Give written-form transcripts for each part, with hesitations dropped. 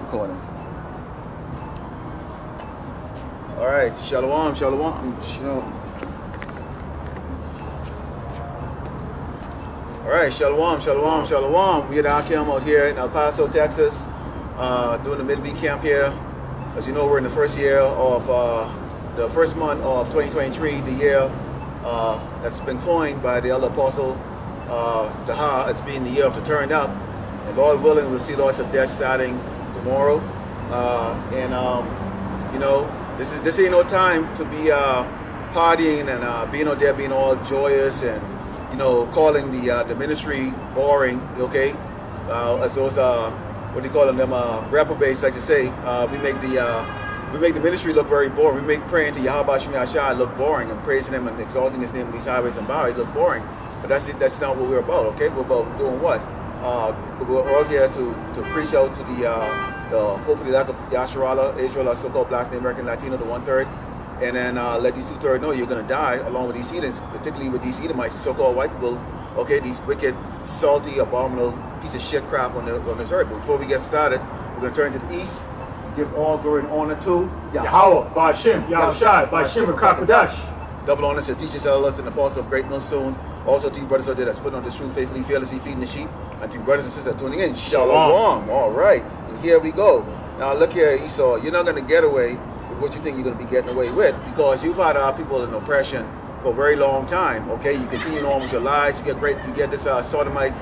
recording. All right, shalawam, shalawam. All right, shalawam, shalawam, shalawam. We at our camp out here in El Paso, Texas, doing the midweek camp here. As you know, we're in the first year of the first month of 2023, the year that's been coined by the elder apostle Daha as being the year of the turned up. And Lord willing, we'll see lots of death starting tomorrow. You know, this ain't no time to be partying and being out there being all joyous and, you know, calling the ministry boring, okay? As those, what do you call them, reprobates like to say. We make the ministry look very boring. We make praying to YAHAWAH BAHASHAM YAHAWASHI look boring, and praising him and exalting his name in these highways and byways look boring. But that's not what we're about, okay? We're about doing what? We're all here to preach out to the hopefully lack of Yasharala, Israel, so-called blacks, Native American, Latino, the 1/3, and then let these 2/3 know you're going to die along with these heathens, particularly with these Edomites, the so-called white people, okay? These wicked, salty, abominable piece of shit crap on this earth. But before we get started, we're going to turn to the east, give all glory and honor to YAHAWAH BAHASHAM YAHAWASHI Bahashem Rakakadash. Double honors to teachers, elders, and the apostle of Great Millstone. Also to you brothers out there that's putting on the truth faithfully, fearlessly feeding the sheep. And to you brothers and sisters that tuning in, shalom. All right, and here we go. Now look here, Esau, you're not going to get away with what you think you're going to be getting away with, because you've had our people in oppression for a very long time, okay? You continue on with your lies. You get this sodomite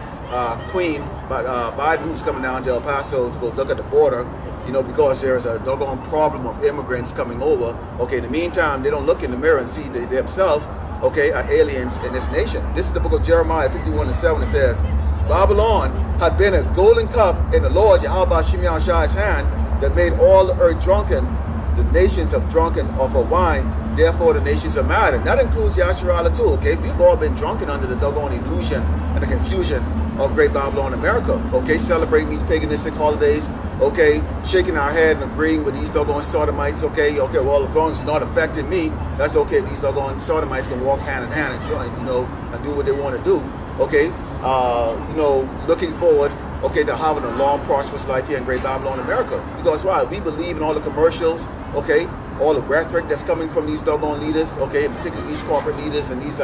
queen, Biden, who's coming down to El Paso to go look at the border, you know, because there's a doggone problem of immigrants coming over. Okay, in the meantime, they don't look in the mirror and see themselves, okay, are aliens in this nation. This is the book of Jeremiah 51:7. It says, Babylon had been a golden cup in the Lord's YAHAWAH BAHASHAM YAHAWASHI's hand that made all the earth drunken. The nations have drunken of her wine, therefore the nations are mad. And that includes Yasharala too, okay? We've all been drunken under the doggone illusion and the confusion of Great Babylon America, okay? Celebrating these paganistic holidays, okay? Shaking our head and agreeing with these doggone sodomites, okay? Okay, well, as long as it's not affecting me, that's okay. These doggone sodomites can walk hand in hand and join, you know, and do what they want to do, okay? You know, looking forward, okay, to having a long, prosperous life here in Great Babylon America. Because why? We believe in all the commercials, okay? All the rhetoric that's coming from these doggone leaders, okay? And particularly these corporate leaders and these,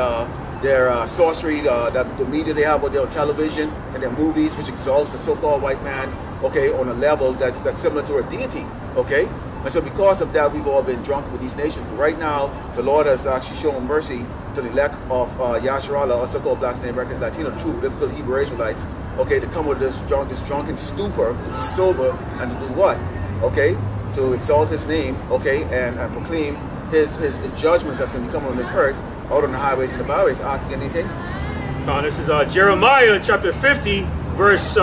their sorcery, that the media they have on their television and their movies, which exalts the so-called white man, okay, on a level that's similar to a deity, okay? And so because of that, we've all been drunk with these nations. But right now, the Lord has actually shown mercy to the elect of Yasharala, or so-called blacks, Native Americans, Latino, the true biblical Hebrew Israelites, okay, to come with this drunken stupor, to be sober, and to do what? Okay, to exalt his name, okay, and proclaim his judgments that's going to be coming on this earth, out on the highways and the byways. Anything? This is Jeremiah chapter 50, verse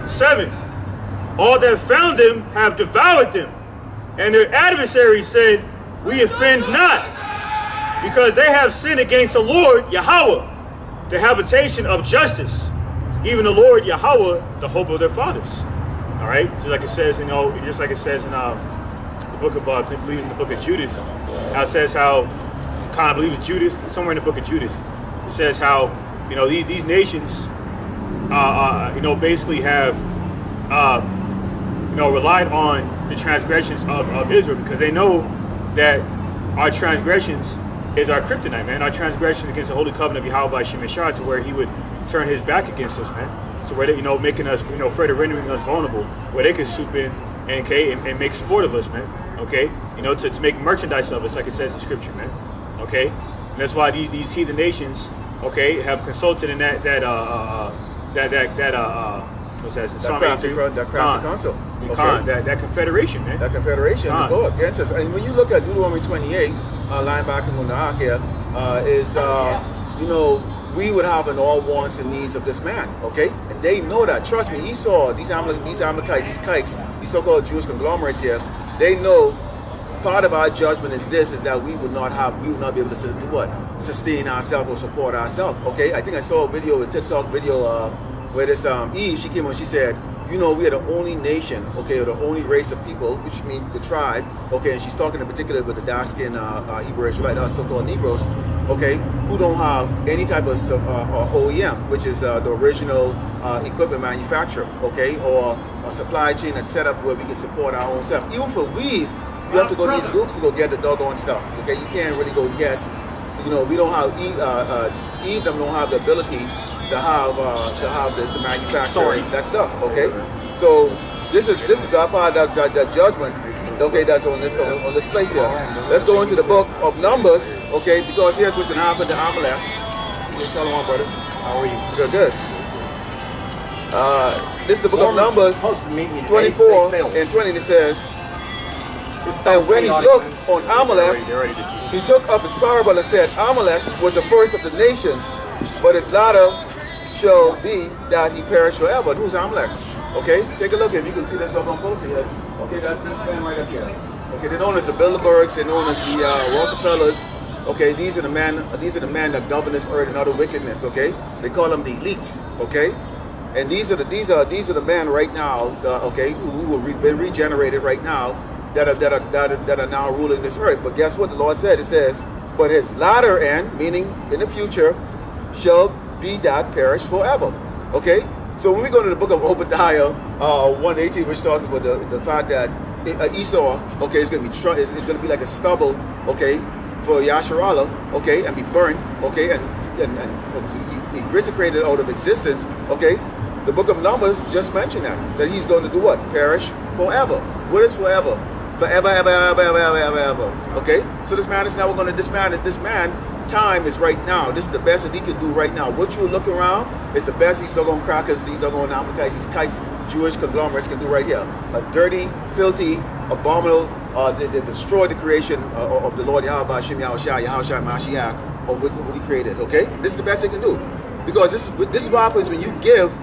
7. All that found them have devoured them, and their adversaries said, we offend not, because they have sinned against the Lord YAHAWAH, the habitation of justice, even the Lord YAHAWAH, the hope of their fathers. All right, so like it says, you know, just like it says in the book of, I believe it's in the book of Judith, how it says how, I believe it's Judith, somewhere in the book of Judith, it says how, you know, these nations, you know, basically have, you know, relied on the transgressions of Israel, because they know that our transgressions is our kryptonite, man. Our transgression against the holy covenant of YAHAWAH BAHASHAM YAHAWASHI, to where he would turn his back against us, man. So where they, you know, making us, you know, further rendering us vulnerable, where they could swoop in and, okay, and make sport of us, man. Okay, you know, to make merchandise of us, like it says in Scripture, man. Okay, and that's why these heathen nations, okay, have consulted in that what's that? That crafty council. Okay. That confederation, man. That confederation to go against us. And when you look at Deuteronomy 28, linebacking on the ark here, is you know, we would have an all wants and needs of this man, okay? And they know that. Trust me, Esau, these Amalekites, these kikes, these so-called Jewish conglomerates here, they know part of our judgment is that we would not be able to do what? Sustain ourselves or support ourselves, okay? I think I saw a video, a TikTok video, where this Eve, she came on, she said, you know, we are the only nation, okay, or the only race of people, which means the tribe, okay, and she's talking in particular with the dark-skinned Hebrew Israelite, us so-called Negroes, okay, who don't have any type of OEM, which is the original equipment manufacturer, okay, or a supply chain that's set up where we can support our own stuff. Even for weave, you have to go to these goods to go get the doggone stuff, okay? You can't really go get, you know, we don't have, edom don't have the ability to have to manufacture that stuff, okay? So this is our part of that judgment, okay, that's on this place here. Let's go into the book of Numbers, okay, because here's what's going to happen to Amalek. Shalom, brother. How are you? Good, good. This is the book of Numbers 24 and 20, and it says, and when he looked on Amalek, he took up his parable and said, Amalek was the first of the nations, but his latter shall be that he perish forever. And who's Amalek? Okay, take a look if you can see this up on close here. Okay, that's these men right up here. Okay, they're known as the Bildenbergs, they're known as the Rockefellers. Okay, these are the men that govern this earth and other wickedness. Okay, they call them the elites. Okay, and these are the men right now. Okay, who have been regenerated right now, that are now ruling this earth. But guess what the Lord said? It says, but his latter end, meaning in the future, shall be that perish forever. Okay. So when we go to the book of Obadiah 1:18, which talks about the fact that Esau, okay, is going to be like a stubble, okay, for Yasharallah, okay, and be burnt, okay, and be desecrated out of existence, okay. The book of Numbers just mentioned that he's going to do what? Perish forever. What is forever? Forever, ever, ever, ever, ever, ever, ever. Okay. So this man is now going to disband it. This man. Time is right now. This is the best that he can do right now. What you look around is the best these doggone crackers, these doggone appetites, these kites, Jewish conglomerates can do right here. A dirty, filthy, abominable, they destroy the creation of the Lord YAHAWAH BAHASHAM YAHAWASHI, Mashiach, or what he created, okay? This is the best they can do. Because this is what happens when you give,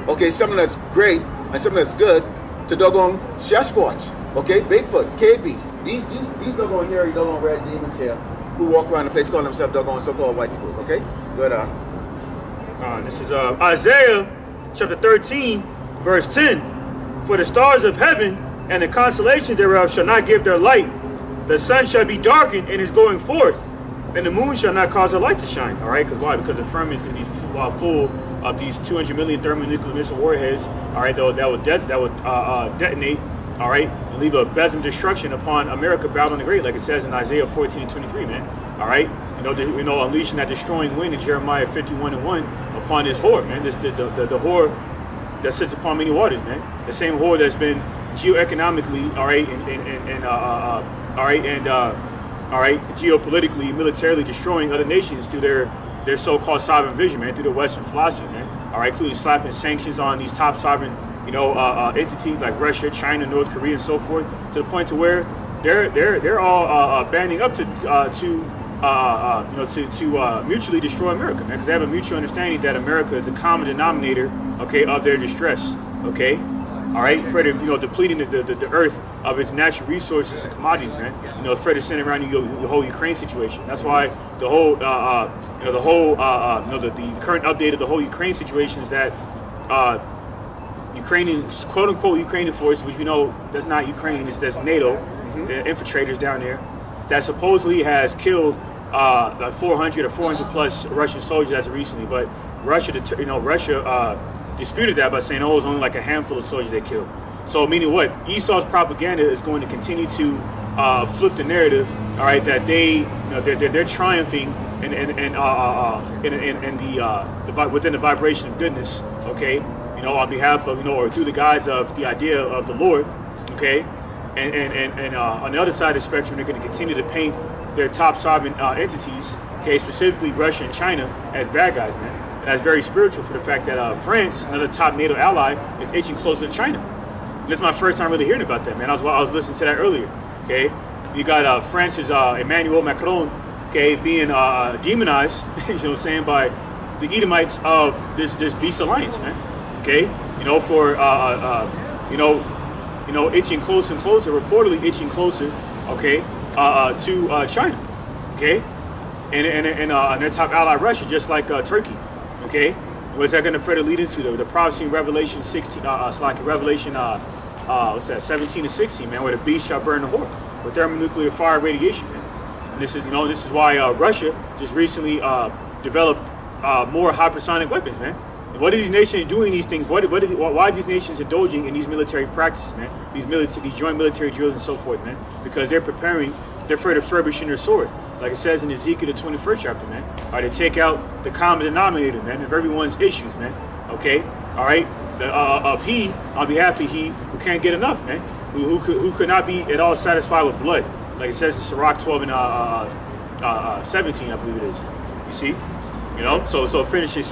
okay, something that's great and something that's good to doggone Sasquatch, okay? Bigfoot, cave beasts. These doggone hairy, doggone red demons here, who walk around the place calling themselves doggone so-called white people, okay? Go ahead, this is Isaiah chapter 13, verse 10. For the stars of heaven and the constellations thereof shall not give their light. The sun shall be darkened in his going forth, and the moon shall not cause her light to shine. All right, because why? Because the firmament is going to be full of these 200 million thermonuclear missile warheads. All right, that would detonate. All right, and leave a besom destruction upon America, Babylon the Great, like it says in Isaiah 14 and 23, man. All right, unleashing that destroying wind in Jeremiah 51:1 upon this whore, man. The whore that sits upon many waters, man. The same whore that's been geoeconomically, all right, geopolitically, militarily destroying other nations through their so-called sovereign vision, man, through the Western philosophy, man. All right, including slapping sanctions on these top sovereign, entities like Russia, China, North Korea, and so forth, to the point to where they're all banding up to mutually destroy America, man, because they have a mutual understanding that America is a common denominator, okay, of their distress, okay. All right, further, depleting the earth of its natural resources and commodities, man. Further sending around the whole Ukraine situation. That's why the whole, the current update of the whole Ukraine situation is that Ukrainian, quote unquote, Ukrainian forces, which we know that's not Ukraine, that's NATO, the infiltrators down there, that supposedly has killed like 400 or 400 plus Russian soldiers as of recently, but Russia disputed that by saying, oh, it was only like a handful of soldiers they killed. So meaning what? Esau's propaganda is going to continue to flip the narrative, all right, that they're triumphing within the vibration of goodness, okay, on behalf of, or through the guise of the idea of the Lord, okay, and on the other side of the spectrum, they're going to continue to paint their top sovereign entities, okay, specifically Russia and China, as bad guys, man. That's very spiritual for the fact that France, another top NATO ally, is inching closer to China. And this is my first time really hearing about that, man. I was listening to that earlier. Okay, you got France's Emmanuel Macron, okay, being demonized, you know what I'm saying, by the Edomites of this beast alliance, man. Okay, for itching closer and closer, reportedly itching closer, okay, to China, okay, and their top ally Russia, just like Turkey. Okay, what's that going to further lead into? The prophecy in Revelation 16, Revelation 17 and 16, man, where the beast shall burn the whore with thermonuclear fire radiation, man. And this is, you know, this is why Russia just recently developed more hypersonic weapons, man. And what are these nations doing these things? Why are these nations indulging in these military practices, man? These joint military drills and so forth, man? Because they're preparing, they're furbishing their sword. Like it says in Ezekiel, the 21st chapter, man. All right, to take out the common denominator, man, of everyone's issues, man. Okay, all right, of he, on behalf of he who can't get enough, man. Who could not be at all satisfied with blood. Like it says in Sirach 12 and 17, I believe it is. You see? You know, so finishing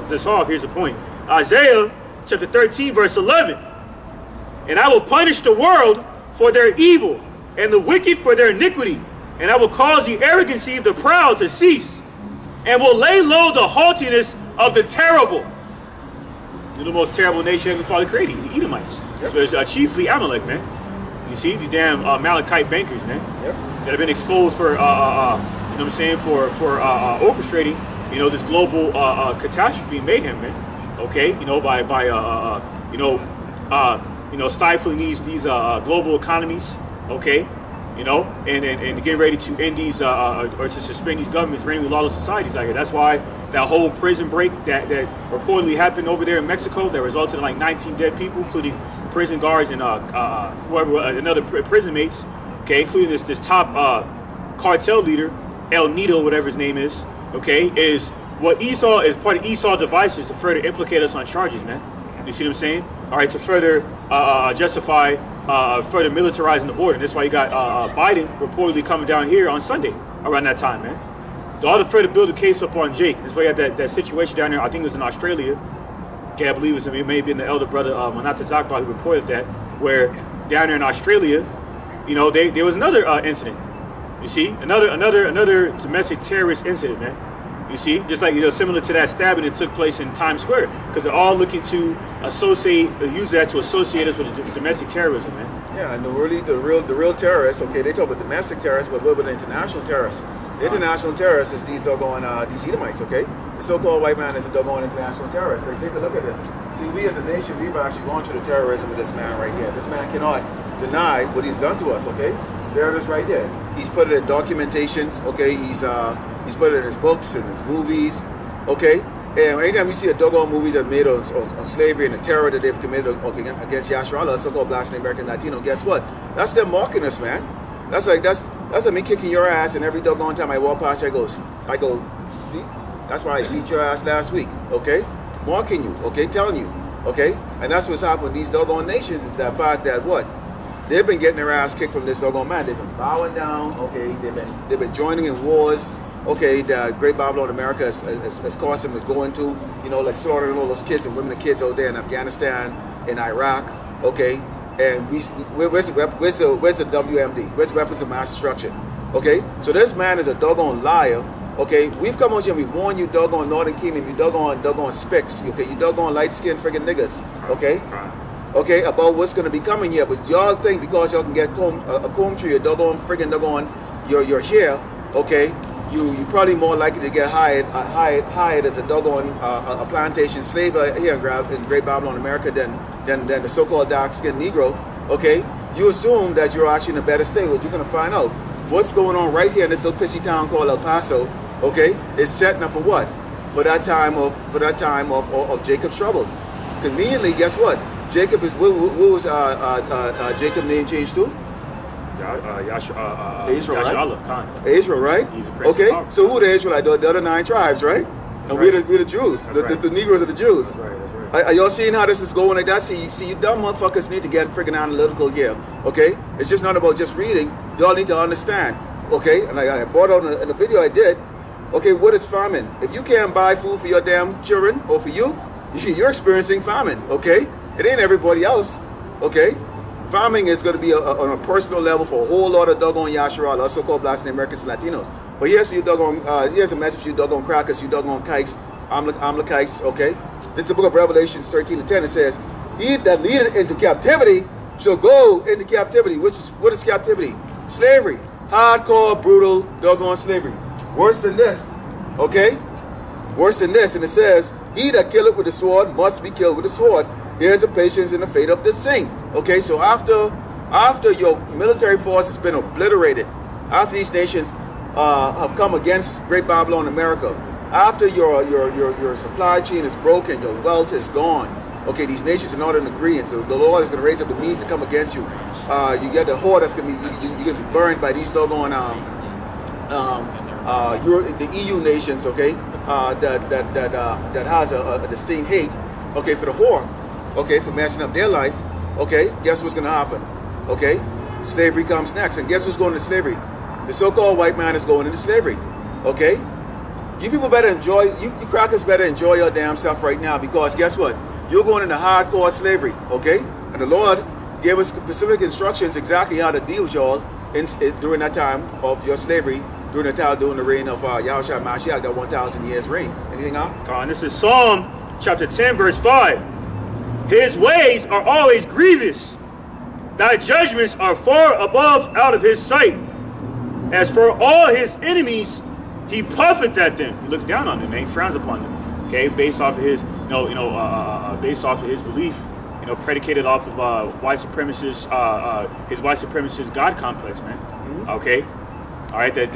this off, here's the point. Isaiah chapter 13, verse 11. And I will punish the world for their evil, and the wicked for their iniquity. And I will cause the arrogancy of the proud to cease, and will lay low the haughtiness of the terrible. You're the most terrible nation ever Father created, the Edomites. Yep. So it's chiefly Amalek, man. You see, these damn Malachite bankers, man, yep, that have been exposed for, you know what I'm saying, for orchestrating, you know, this global catastrophe mayhem, man. Okay, you know, by stifling these global economies. Okay. You know, and getting ready to end these or to suspend these governments reigning lawless societies out here. That's why that whole prison break that reportedly happened over there in Mexico that resulted in like 19 dead people, including prison guards and whoever another prison mates. Okay, including this top cartel leader, El Nido, whatever his name is. Okay, is what Esau is part of Esau's devices to further implicate us on charges, man. You see what I'm saying? All right, to further justify further militarizing the border. And that's why you got Biden reportedly coming down here on Sunday around that time, man. So all to further build a case up on Jake. That's why you got that situation down there. I think it was in Australia. Okay, I believe it may have been the elder brother Manata Zakba who reported that, where down there in Australia, you know, there was another incident. You see, another domestic terrorist incident, man. You see, just like, you know, similar to that stabbing that took place in Times Square, because they're all looking to use that to associate us with domestic terrorism, man. Yeah, and the real terrorists. Okay, they talk about domestic terrorists, but what about the international terrorists? The international terrorists is these doggone these Edomites. Okay, the so-called white man is a doggone international terrorist. Like, take a look at this. See, we as a nation, we've actually gone through the terrorism of this man right here. This man cannot deny what he's done to us. Okay, there it is right there. He's put it in documentations. Okay, he's put it in his books and his movies, okay? And anytime you see a doggone movies that made on slavery and the terror that they've committed against YAHAWAH, so-called blacks and American Latino, guess what? That's them mocking us, man. That's like me kicking your ass, and every doggone time I walk past you, I go, see? That's why I beat your ass last week, okay? Mocking you, okay? Telling you, okay? And that's what's happened with these doggone nations, is that fact that what? They've been getting their ass kicked from this doggone man. They've been bowing down, okay? They've been joining in wars. Okay, the Great Babylon America has caused them to go into, you know, like slaughtering all those kids and women and kids out there in Afghanistan, in Iraq, okay? And where's the WMD? Where's the weapons of mass destruction? Okay, so this man is a doggone liar, okay? We've come out here and we warn you doggone Northern Kingdom, you doggone spicks, okay? You doggone light-skinned friggin' niggas, okay? Okay, about what's gonna be coming here, but y'all think because y'all can get a comb tree, a doggone friggin' doggone your hair, okay? You probably more likely to get hired as a doggone a plantation slave here in Great Babylon America than the so-called dark-skinned Negro. Okay, you assume that you're actually in a better state. What you're gonna find out, what's going on right here in this little pissy town called El Paso. Okay, is setting up for what? For that time of Jacob's trouble. Conveniently, guess what? Jacob is what was Jacob's name changed to? Israel, right? Israel, right? Okay, so who the Israelites? The other 9 tribes, right? And right. We're the Jews, the Negroes are the Jews. That's right, that's right. Are y'all seeing how this is going like that? See, you dumb motherfuckers need to get freaking analytical here, okay? It's just not about just reading. Y'all need to understand, okay? And like I brought out in the video I did, okay, what is famine? If you can't buy food for your damn children or for you, you're experiencing famine, okay? It ain't everybody else, okay? Farming is going to be on a personal level for a whole lot of doggone YAHAWAH, so-called blacks and Americans and Latinos. But here's for you doggone, here's a message for you doggone crackers, you doggone kikes, Amalekites, okay? This is the book of Revelations 13:10. It says, he that leadeth into captivity shall go into captivity. What is captivity? Slavery. Hardcore, brutal, doggone slavery. Worse than this, okay? Worse than this. And it says, he that killeth with the sword must be killed with the sword. Here's the patience and the fate of the saint. Okay, so after your military force has been obliterated, after these nations have come against Great Babylon America. After your supply chain is broken, your wealth is gone. Okay, these nations are not in agreement, so the Lord is going to raise up the means to come against you. You get the whore that's going to be you're going to be burned by these doggone the EU nations. Okay, that has a distinct hate. Okay, for the whore. Okay, for messing up their life. Okay, guess what's going to happen? Okay, slavery comes next, and guess who's going into slavery? The so-called white man is going into slavery. Okay, you people better enjoy. You crackers better enjoy your damn self right now, because guess what? You're going into hardcore slavery, okay? And the Lord gave us specific instructions exactly how to deal with y'all during that time of your slavery, during the reign of YAHAWAH BAHASHAM, that 1,000 years reign. Anything else? This is Psalm chapter 10, verse 5. His ways are always grievous. Thy judgments are far above out of his sight. As for all his enemies, he puffeth at them. He looks down on them, man. He frowns upon them. Okay, based off of his, based off of his belief, predicated off of white supremacist, his white supremacist God complex, man. Mm-hmm. Okay, all right, that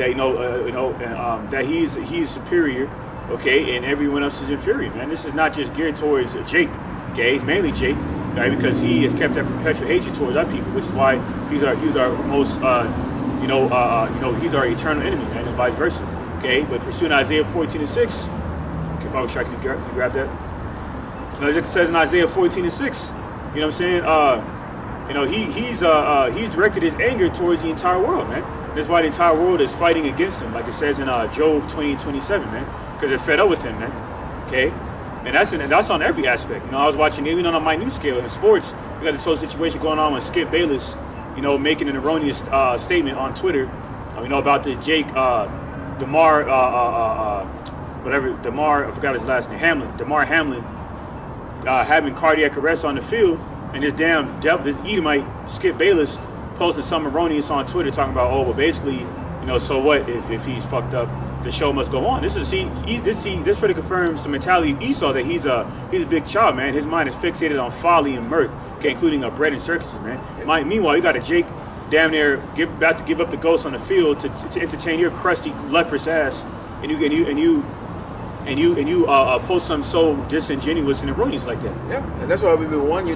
he's superior, okay, and everyone else is inferior, man. This is not just geared towards Jake, okay, it's mainly Jake, okay, because he has kept that perpetual hatred towards our people, which is why he's our most, he's our eternal enemy, man, and vice versa, okay. But pursuing Isaiah 14:6. Can you grab that? It says in Isaiah 14:6. You know what I'm saying? He's directed his anger towards the entire world, man. That's why the entire world is fighting against him, like it says in Job 20:27, man. Because they're fed up with him, man. Okay, and that's on every aspect. I was watching even on a minute scale in sports. We got this whole situation going on with Skip Bayless, making an erroneous statement on Twitter. About this Jake DeMar. I forgot his last name, DeMar Hamlin, having cardiac arrest on the field, and this Edomite, Skip Bayless, posted some erroneous on Twitter talking about, well, basically, so what if he's fucked up? The show must go on. This further confirms the mentality of Esau, that he's a big child, man. His mind is fixated on folly and mirth, okay, including bread and circuses, man. Meanwhile, you got a Jake damn near about to give up the ghost on the field to entertain your crusty leprous ass, and you post something so disingenuous and erroneous like that. Yeah, and that's why we've been warning you,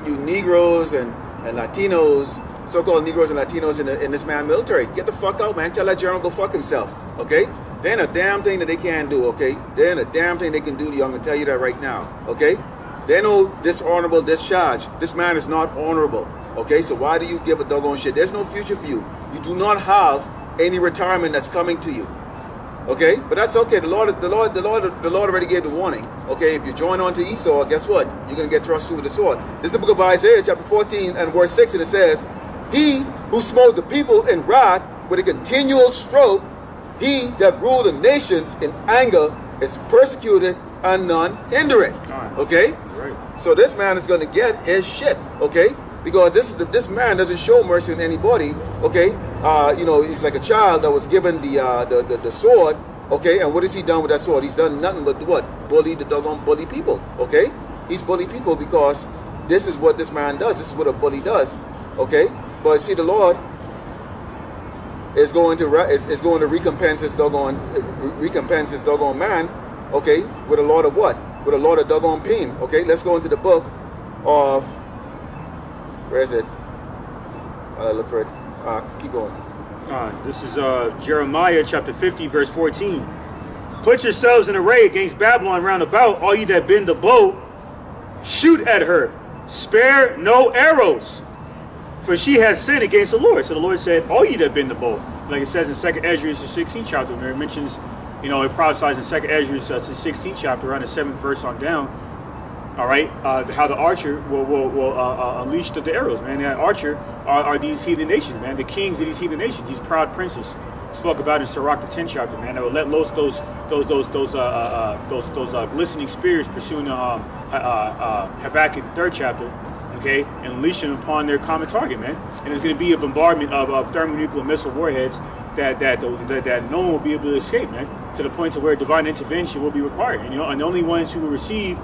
you Negroes and Latinos, so-called Negroes and Latinos in this man military. Get the fuck out, man. Tell that general go fuck himself, okay? There ain't a damn thing that they can't do, okay? There ain't a damn thing they can do to you. I'm gonna tell you that right now, okay? They know dishonorable discharge. This man is not honorable, okay? So why do you give a doggone shit? There's no future for you. You do not have any retirement that's coming to you. Okay, but that's okay. The Lord already gave the warning. Okay, if you join on to Esau, guess what? You're gonna get thrust through with the sword. This is the book of Isaiah, chapter 14 and verse 6, and it says, "He who smote the people in wrath with a continual stroke, he that ruled the nations in anger, is persecuted and none hinder it." Okay, right. So this man is gonna get his shit. Okay, because this man doesn't show mercy on anybody. Okay, he's like a child that was given the sword. Okay, and what has he done with that sword? He's done nothing but what? Bully people. Okay, he's bully people because this is what this man does. This is what a bully does. Okay, but see, the Lord is going to recompense this doggone man. Okay, with a lot of what? With a lot of doggone pain. Okay, let's go into the book of, where is it? Look for it. Keep going. This is Jeremiah chapter 50, verse 14. "Put yourselves in array against Babylon round about, all ye that bend the bow. Shoot at her, spare no arrows, for she has sinned against the Lord." So the Lord said, all ye that bend the bow. Like it says in 2nd Ezra, the 16th chapter, where it mentions, it prophesies in 2nd Ezra, the 16th chapter, around the 7th verse on down. All right, how the archer will unleash the arrows, man. That archer are these heathen nations, man. The kings of these heathen nations, these proud princes, spoke about in Sirach the 10th chapter, man. That will let loose those glistening spears pursuing Habakkuk the 3rd chapter, okay, and unleash them upon their common target, man. And it's going to be a bombardment of thermonuclear missile warheads that no one will be able to escape, man. To the point to where divine intervention will be required, and the only ones who will receive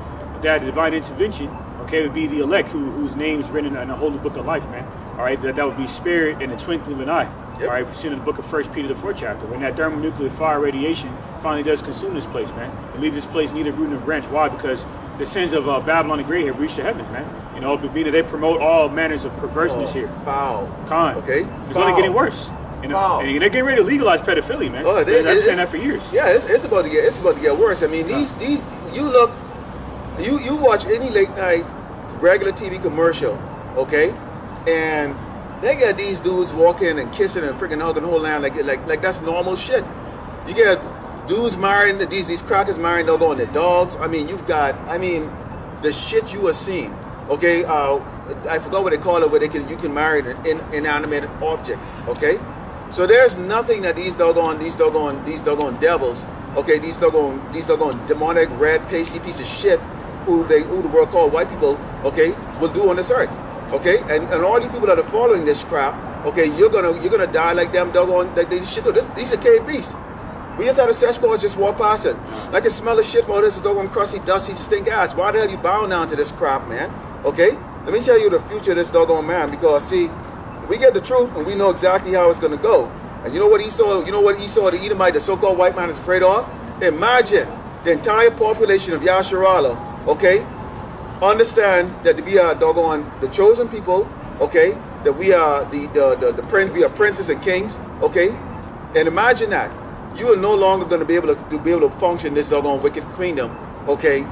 that divine intervention, okay, would be the elect, whose name is written in the holy book of life, man. all right, that would be spared in the twinkling of an eye. Yep. All right, we've seen in the book of 1 Peter, the 4th chapter, when that thermonuclear fire radiation finally does consume this place, man, and leave this place neither root nor branch. Why? Because the sins of Babylon the Great have reached the heavens, man. You know, meaning they promote all manners of perverseness here. Foul. Con. Okay. It's only getting worse. And they're getting ready to legalize pedophilia, man. Oh, I've been saying that for years. Yeah, it's about to get worse. I mean, these you watch any late night regular TV commercial, okay, and they get these dudes walking and kissing and freaking hugging the whole land like that's normal shit. You get dudes marrying these crackers marrying doggone their dogs. I mean, the shit you are seeing. Okay, I forgot what they call it, where you can marry an inanimate object. Okay, so there's nothing that these doggone devils, okay, these doggone demonic red pasty piece of shit who the world call white people, okay, will do on this earth. Okay, and all you people that are following this crap, okay, you're gonna die like them doggone like these shit. These are cave beasts. We just had a Sasquatch just walk past it. I can smell the shit for this doggone crusty, dusty, stink ass. Why the hell you bound down to this crap, man? Okay, let me tell you the future of this doggone man, because see, we get the truth and we know exactly how it's gonna go. And you know what Esau, the Edomite, the so-called white man, is afraid of? Imagine the entire population of Yasharala, okay, understand that we are doggone the chosen people, okay, that we are we are princes and kings, okay, and imagine that you are no longer going to be able to function in this doggone wicked kingdom, okay,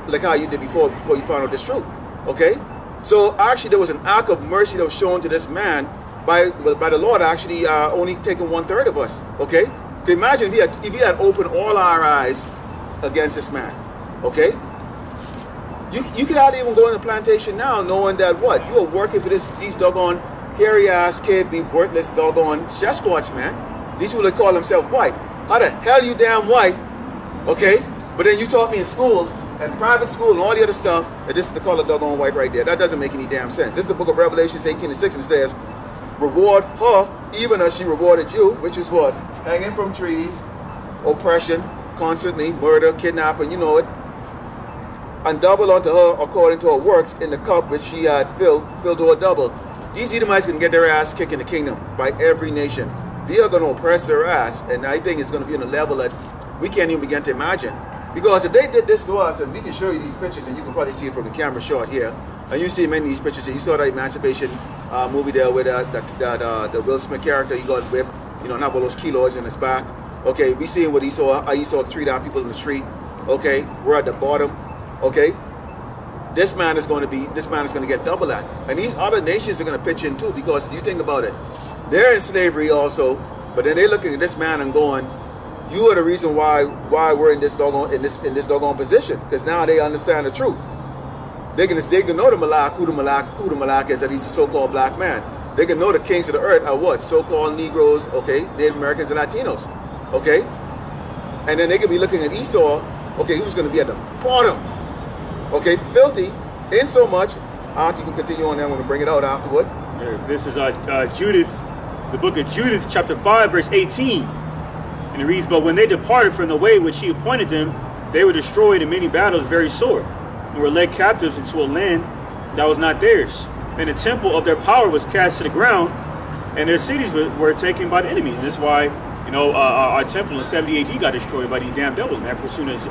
like how you did before you found out this truth, okay. So actually, there was an act of mercy that was shown to this man by the Lord, actually only taking 1/3 of us, okay. Imagine if he had opened all our eyes against this man, okay. You could not even go in the plantation now knowing that what? You are working for these doggone hairy ass kid, be worthless doggone Sasquatch, man. These people that call themselves white. How the hell you damn white? Okay? But then you taught me in school, and private school and all the other stuff, that this is the color doggone white right there. That doesn't make any damn sense. This is the book of Revelations 18:6, and it says, reward her even as she rewarded you, which is what? Hanging from trees, oppression, constantly, murder, kidnapping, you know it. And double unto her according to her works in the cup which she had filled to a double. These Edomites can get their ass kicked in the kingdom by every nation. They are going to oppress their ass, and I think it's going to be on a level that we can't even begin to imagine. Because if they did this to us, and we can show you these pictures, and you can probably see it from the camera shot here, and you see many of these pictures. You saw that Emancipation movie there with the Will Smith character. He got whipped, you know, not with those kilos in his back. Okay, we seeing what how Esau treat our people in the street. Okay, we're at the bottom. Okay, this man is going to get double that, and these other nations are going to pitch in too. Because do you think about it, they're in slavery also, but then they're looking at this man and going, "You are the reason why we're in this doggone position." Because now they understand the truth. They can know the Malak, who the Malak is, that he's a so-called black man. They can know the kings of the earth are what? So-called Negroes, okay, Native Americans and Latinos, okay, and then they can be looking at Esau, okay, who's going to be at the bottom. Okay, filthy, in so much. I think you can continue on there. I'm going to bring it out afterward. This is Judith, the book of Judith, chapter 5, verse 18. And it reads, "But when they departed from the way which he appointed them, they were destroyed in many battles very sore, and were led captives into a land that was not theirs. And the temple of their power was cast to the ground, and their cities were taken by the enemy." And that's why, you know, our temple in 70 AD got destroyed by these damn devils, man. Pursuing as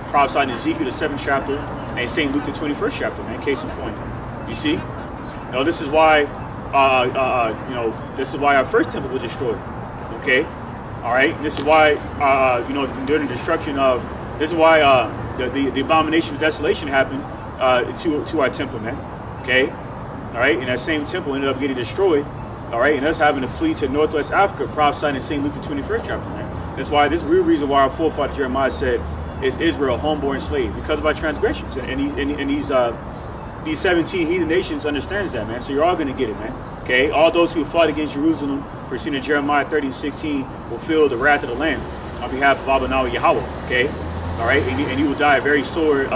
prophesied in Ezekiel, the 7th chapter, and St. Luke, the 21st chapter, man. Case in point. You see? You know, this is why, you know, this is why our first temple was destroyed. Okay? All right? And this is why, you know, during the destruction of, this is why the abomination of desolation happened to our temple, man. Okay? All right? And that same temple ended up getting destroyed. All right? And us having to flee to Northwest Africa, prophesied in St. Luke, the 21st chapter, man. That's why, this is the real reason why our forefather Jeremiah said, "Is Israel a homeborn slave?" Because of our transgressions. And these 17 heathen nations understands that, man. So you're all going to get it, man. Okay? All those who fought against Jerusalem, pursuing Jeremiah 30:16, will feel the wrath of the Lamb on behalf of YAHAWAH Yahawah. Okay? All right? And you will die a very sore,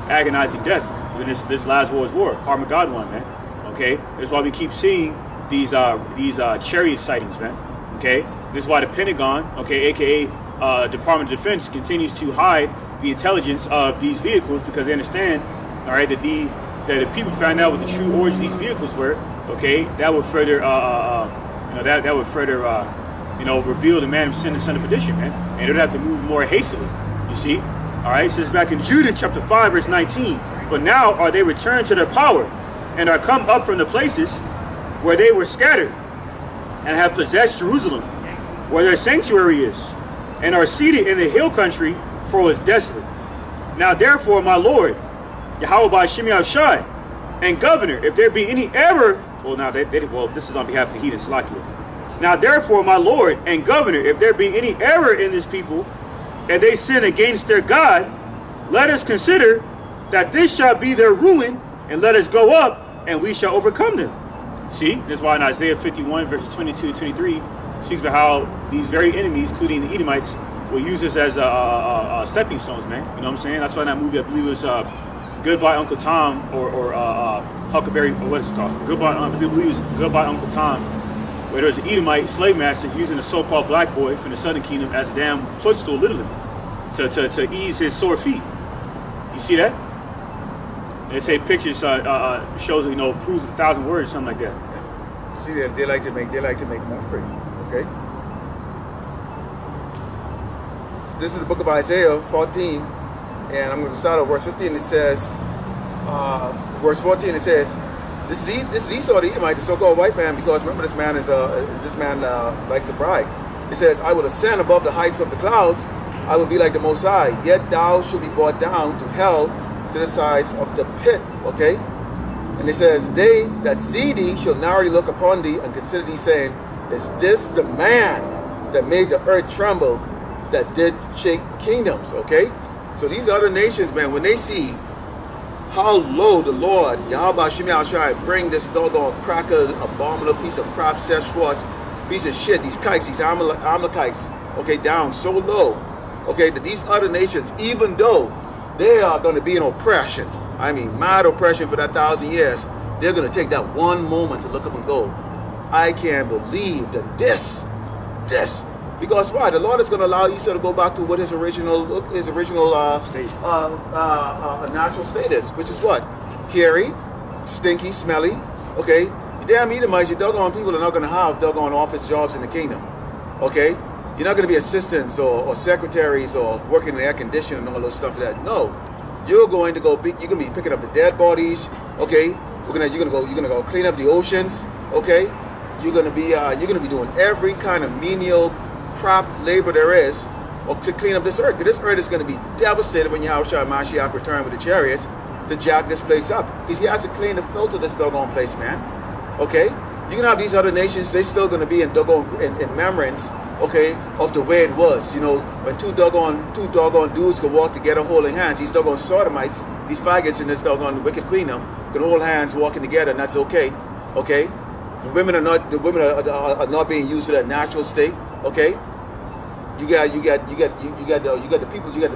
agonizing death in this last war's war. Armageddon one, man. Okay? That's why we keep seeing these chariot sightings, man. Okay? This is why the Pentagon, okay, aka Department of Defense, continues to hide the intelligence of these vehicles, because they understand, all right, that that if people found out what the true origin of these vehicles were, okay, that would further, that would further, reveal the man of sin and son of perdition, man. And they'd have to move more hastily, you see? All right, it says back in Judith chapter 5, verse 19, but now are they returned to their power and are come up from the places where they were scattered and have possessed Jerusalem, where their sanctuary is, and are seated in the hill country, for it was desolate. Now therefore, my Lord, YAHAWAH BAHASHAM YAHAWASHI, and governor, if there be any error, this is on behalf of the heathen, Salakia. Now therefore, my Lord and governor, if there be any error in this people, and they sin against their God, let us consider that this shall be their ruin, and let us go up, and we shall overcome them. See, that's why in Isaiah 51, verses 22 to 23, speaks about how these very enemies, including the Edomites, will use this as stepping stones, man. You know what I'm saying? That's why in that movie, I believe it was Goodbye Uncle Tom, or Huckleberry, or what is it called? I believe it was Goodbye Uncle Tom, where there was an Edomite slave master using a so-called black boy from the southern kingdom as a damn footstool, literally, to ease his sore feet. You see that? They say pictures shows, proves 1,000 words, something like that. See, they like to make mockery. Okay. So this is the book of Isaiah 14, and I'm going to start at verse 15. It says, verse 14. It says, this is Esau the Edomite, the so-called white man, because remember this man likes a bride. It says, I will ascend above the heights of the clouds. I will be like the Most High. Yet thou shalt be brought down to hell, to the sides of the pit. Okay. And it says, they that see thee shall narrowly look upon thee and consider thee, saying, is this the man that made the earth tremble, that did shake kingdoms? Okay. So these other nations, man, when they see how low the Lord, YAHAWAH BAHASHAM YAHAWASHI, bring this doggone cracker, abominable piece of crap, Szechuan, piece of shit, these kikes, these Amalekites, okay, down so low, okay, that these other nations, even though they are going to be in oppression, I mean, mad oppression for that 1,000 years, they're going to take that one moment to look up and go, I can't believe that this, because why? The Lord is going to allow Esau to go back to what his original state. Natural state is, which is what? Hairy, stinky, smelly. Okay, you damn Edomites, you doggone people are not going to have doggone office jobs in the kingdom. Okay, you're not going to be assistants or secretaries or working in the air conditioning and all those stuff like that. No, you're going to go. You're going to be picking up the dead bodies. Okay, you're gonna go clean up the oceans. Okay, you're gonna be doing every kind of menial crap labor there is, or to clean up this earth. This earth is going to be devastated when YAHAWAH Mashiach return with the chariots to jack this place up, because he has to clean and filter this doggone place, man. Okay, you can have these other nations; they still going to be in remembrance, okay, of the way it was. You know, when two doggone dudes could walk together holding hands. These doggone sodomites, these faggots in this doggone wicked queendom, can hold hands walking together, and that's okay. Okay, the women are not being used for that natural state. Okay, you got the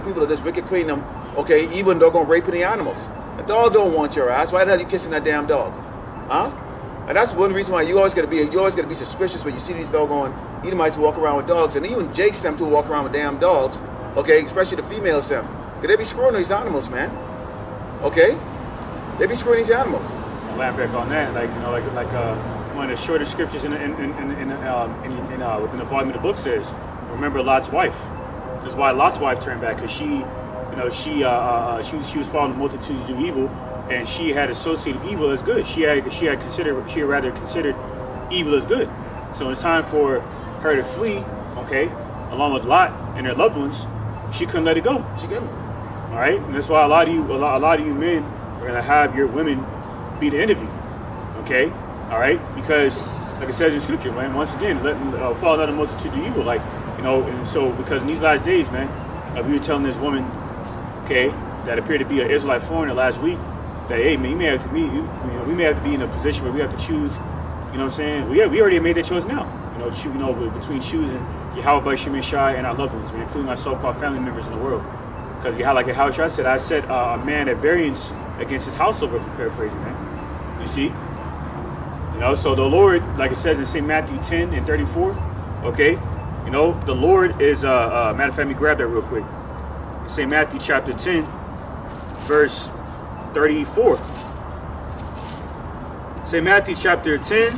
people of this wicked queendom. Okay, even doggone raping the animals. The dog don't want your ass. Why the hell are you kissing that damn dog? Huh? And that's one reason why you always gotta be suspicious when you see these doggone Edomites walk around with dogs, and even Jakes them too walk around with damn dogs. Okay, especially the females them. Cause they be screwing these animals, man. Okay, they be screwing these animals. Elaborate back on that, one of the shortest scriptures within the volume of the book says, remember Lot's wife. That's why Lot's wife turned back, because she was following the multitudes to do evil, and she had associated evil as good. She had rather considered evil as good. So it's time for her to flee, okay, along with Lot and their loved ones. She couldn't let it go. She couldn't. All right, and that's why a lot of you men are gonna have your women be the enemy. Okay. All right, because like it says in scripture, man, once again, fall out of multitude of evil, and so because in these last days, man, we were telling this woman, okay, that appeared to be an Israelite foreigner last week, that hey, man, we may have to be in a position where we have to choose, you know what I'm saying? We already made that choice now, between choosing YAHAWAH BAHASHAM YAHAWASHI and our loved ones, man, including our so-called family members in the world, because like YAHAWAH I set a man at variance against his household, if you're paraphrasing, man. You see. So the Lord, like it says in St. Matthew 10 and 34, okay, the Lord is, matter of fact, let me grab that real quick. St. Matthew chapter 10, verse 34. St. Matthew chapter 10,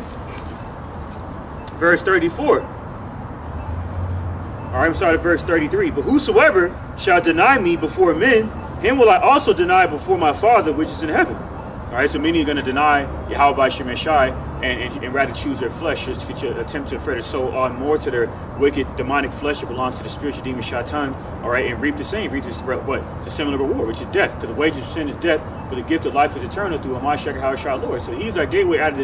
verse 34. All right, I'm starting at verse 33. But whosoever shall deny me before men, him will I also deny before my Father which is in heaven. All right, so many are going to deny YAHAWAH BAHASHAM YAHAWASHI and rather choose their flesh, just to attempt to further sow on more to their wicked demonic flesh that belongs to the spiritual demon Shaitan, all right, and reap the same, reap this, what? It's a similar reward, which is death, because the wages of sin is death, but the gift of life is eternal through YAHAWAH Lord. So he's our gateway out of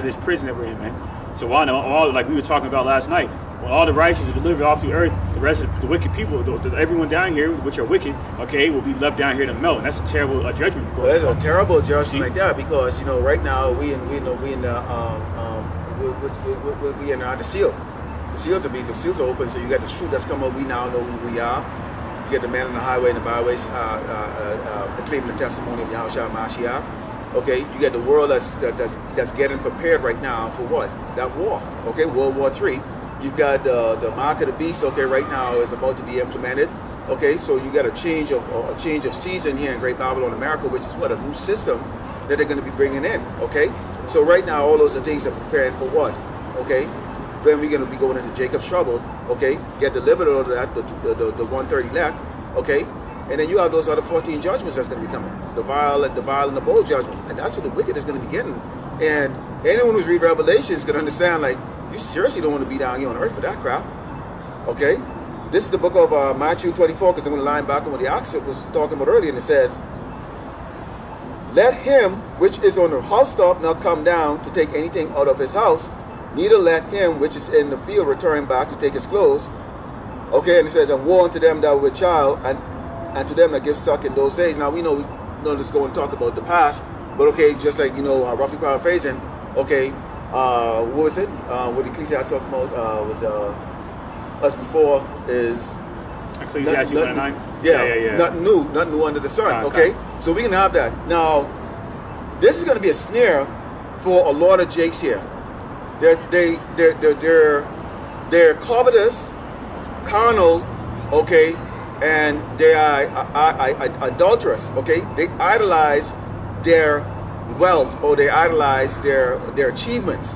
this prison that we're in, man. So I know all, like we were talking about last night, when all the righteous are delivered off the earth, the rest of the wicked people, everyone down here, which are wicked, okay, will be left down here to melt, and that's a terrible judgment. Well, that's a terrible judgment like that, because you know right now we in the seal. The seals are open, so you got the truth that's come up. We now know who we are. You get the man on the highway and the byways proclaiming the testimony of Yahawashi Mashiach. Okay, you get the world that's getting prepared right now for what? That war. Okay, World War III. You've got the mark of the beast. Okay, right now is about to be implemented. Okay, so you got a change of season here in Great Babylon, America, which is what, a new system that they're going to be bringing in. Okay, so right now all those are things that are preparing for what? Okay, then we're going to be going into Jacob's trouble. Okay, get delivered out of that, the 130 elect. Okay, and then you have those other 14 judgments that's going to be coming, the vile and the bold judgment, and that's what the wicked is going to be getting. And anyone who's read Revelations can understand, like, you seriously don't want to be down here on earth for that crap. Okay, this is the book of Matthew 24, because I'm going to line back on what the ox was talking about earlier, and it says, let him which is on the housetop not come down to take anything out of his house, neither let him which is in the field return back to take his clothes. Okay, and it says, and woe unto them that were with child, and to them that give suck in those days. Now we know none of this going to talk about the past, but okay, just like, you know, roughly paraphrasing, okay, what was it? What Ecclesiastes talking about with us before is Ecclesiastes 1:9. Yeah. Nothing new under the sun. Okay, so we can have that. Now, this is going to be a snare for a lot of jakes here. They're covetous, carnal, okay, and they are adulterous. Okay, they idolize their wealth, or they idolize their achievements.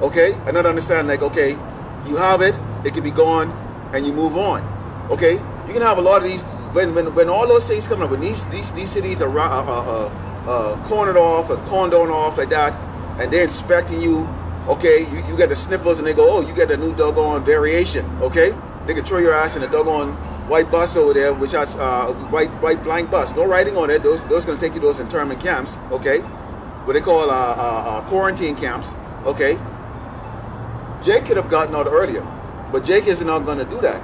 Okay, and not understand, like, okay, you have it, it can be gone, and you move on. Okay, you can have a lot of these when all those things come up, when these cities are cornered off or condoned off like that, and they're inspecting you. Okay, you get the sniffles, and they go, oh, you get a new doggone variation. Okay, they can throw your ass in a doggone white bus over there, which has white blank bus, no writing on it. Those going to take you to those internment camps. Okay, what they call quarantine camps. Okay, Jake could have gotten out earlier, but Jake is not going to do that.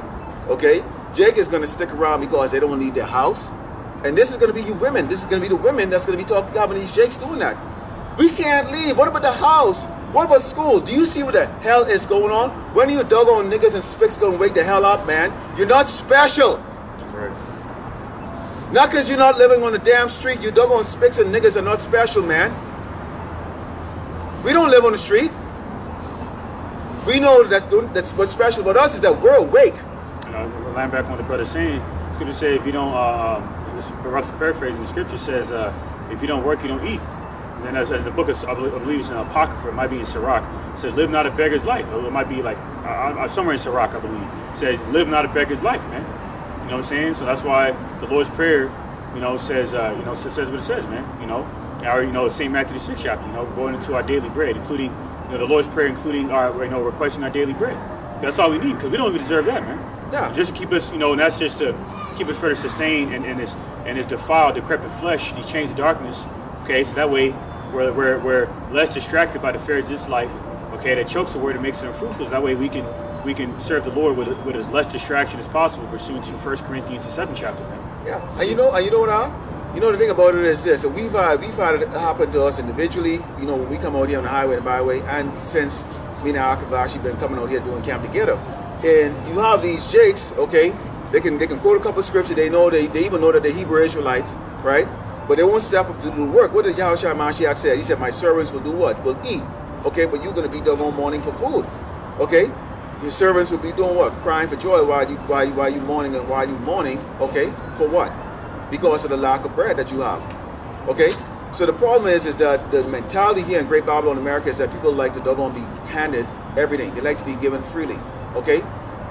Okay, Jake is going to stick around because they don't need their house, and this is going to be you women. This is going to be the women that's going to be having these Jakes doing that. We can't leave. What about the house? What about school? Do you see what the hell is going on? When are you doggone niggas and spicks going to wake the hell up, man? You're not special. That's right. Not because you're not living on the damn street. You doggone spicks and niggas are not special, man. We don't live on the street. We know that's what's special about us is that we're awake. We're laying back on what the brother's saying. It's going to say, if you don't, roughly paraphrasing, the scripture says, if you don't work, you don't eat. And then as in the book of, I believe it's in Apocrypha, it might be in Sirach, it says, live not a beggar's life. Or it might be like, somewhere in Sirach, I believe, it says, live not a beggar's life, man. You know what I'm saying? So that's why the Lord's Prayer, says, says what it says, man. Or, St. Matthew the 6th chapter, going into our daily bread, including, the Lord's Prayer, including our, requesting our daily bread. That's all we need, because we don't even deserve that, man. Yeah. Just to keep us, and that's just to keep us further sustained in this defiled, decrepit flesh, these chains of darkness. Okay, so that way we're less distracted by the affairs of this life. Okay, that chokes the word and makes it unfruitful. So that way we can serve the Lord with as less distraction as possible, pursuant to 1 Corinthians the 7th chapter, man. Yeah, and you know what the thing about it is this. So we've had it happen to us individually. When we come out here on the highway and byway, and since me and Ak have actually been coming out here doing camp together, and you have these jakes. Okay, they can quote a couple of scripture. They even know that they're Hebrew Israelites, right? But they won't step up to do the work. What did Yahawashi Mashiach say? He said, my servants will do what? Will eat. Okay, but you're going to be doing all morning for food. Okay? Your servants will be doing what? Crying for joy while you mourning, okay? For what? Because of the lack of bread that you have. Okay? So the problem is that the mentality here in Great Babylon, America, is that people like to doggone be handed everything. They like to be given freely, okay?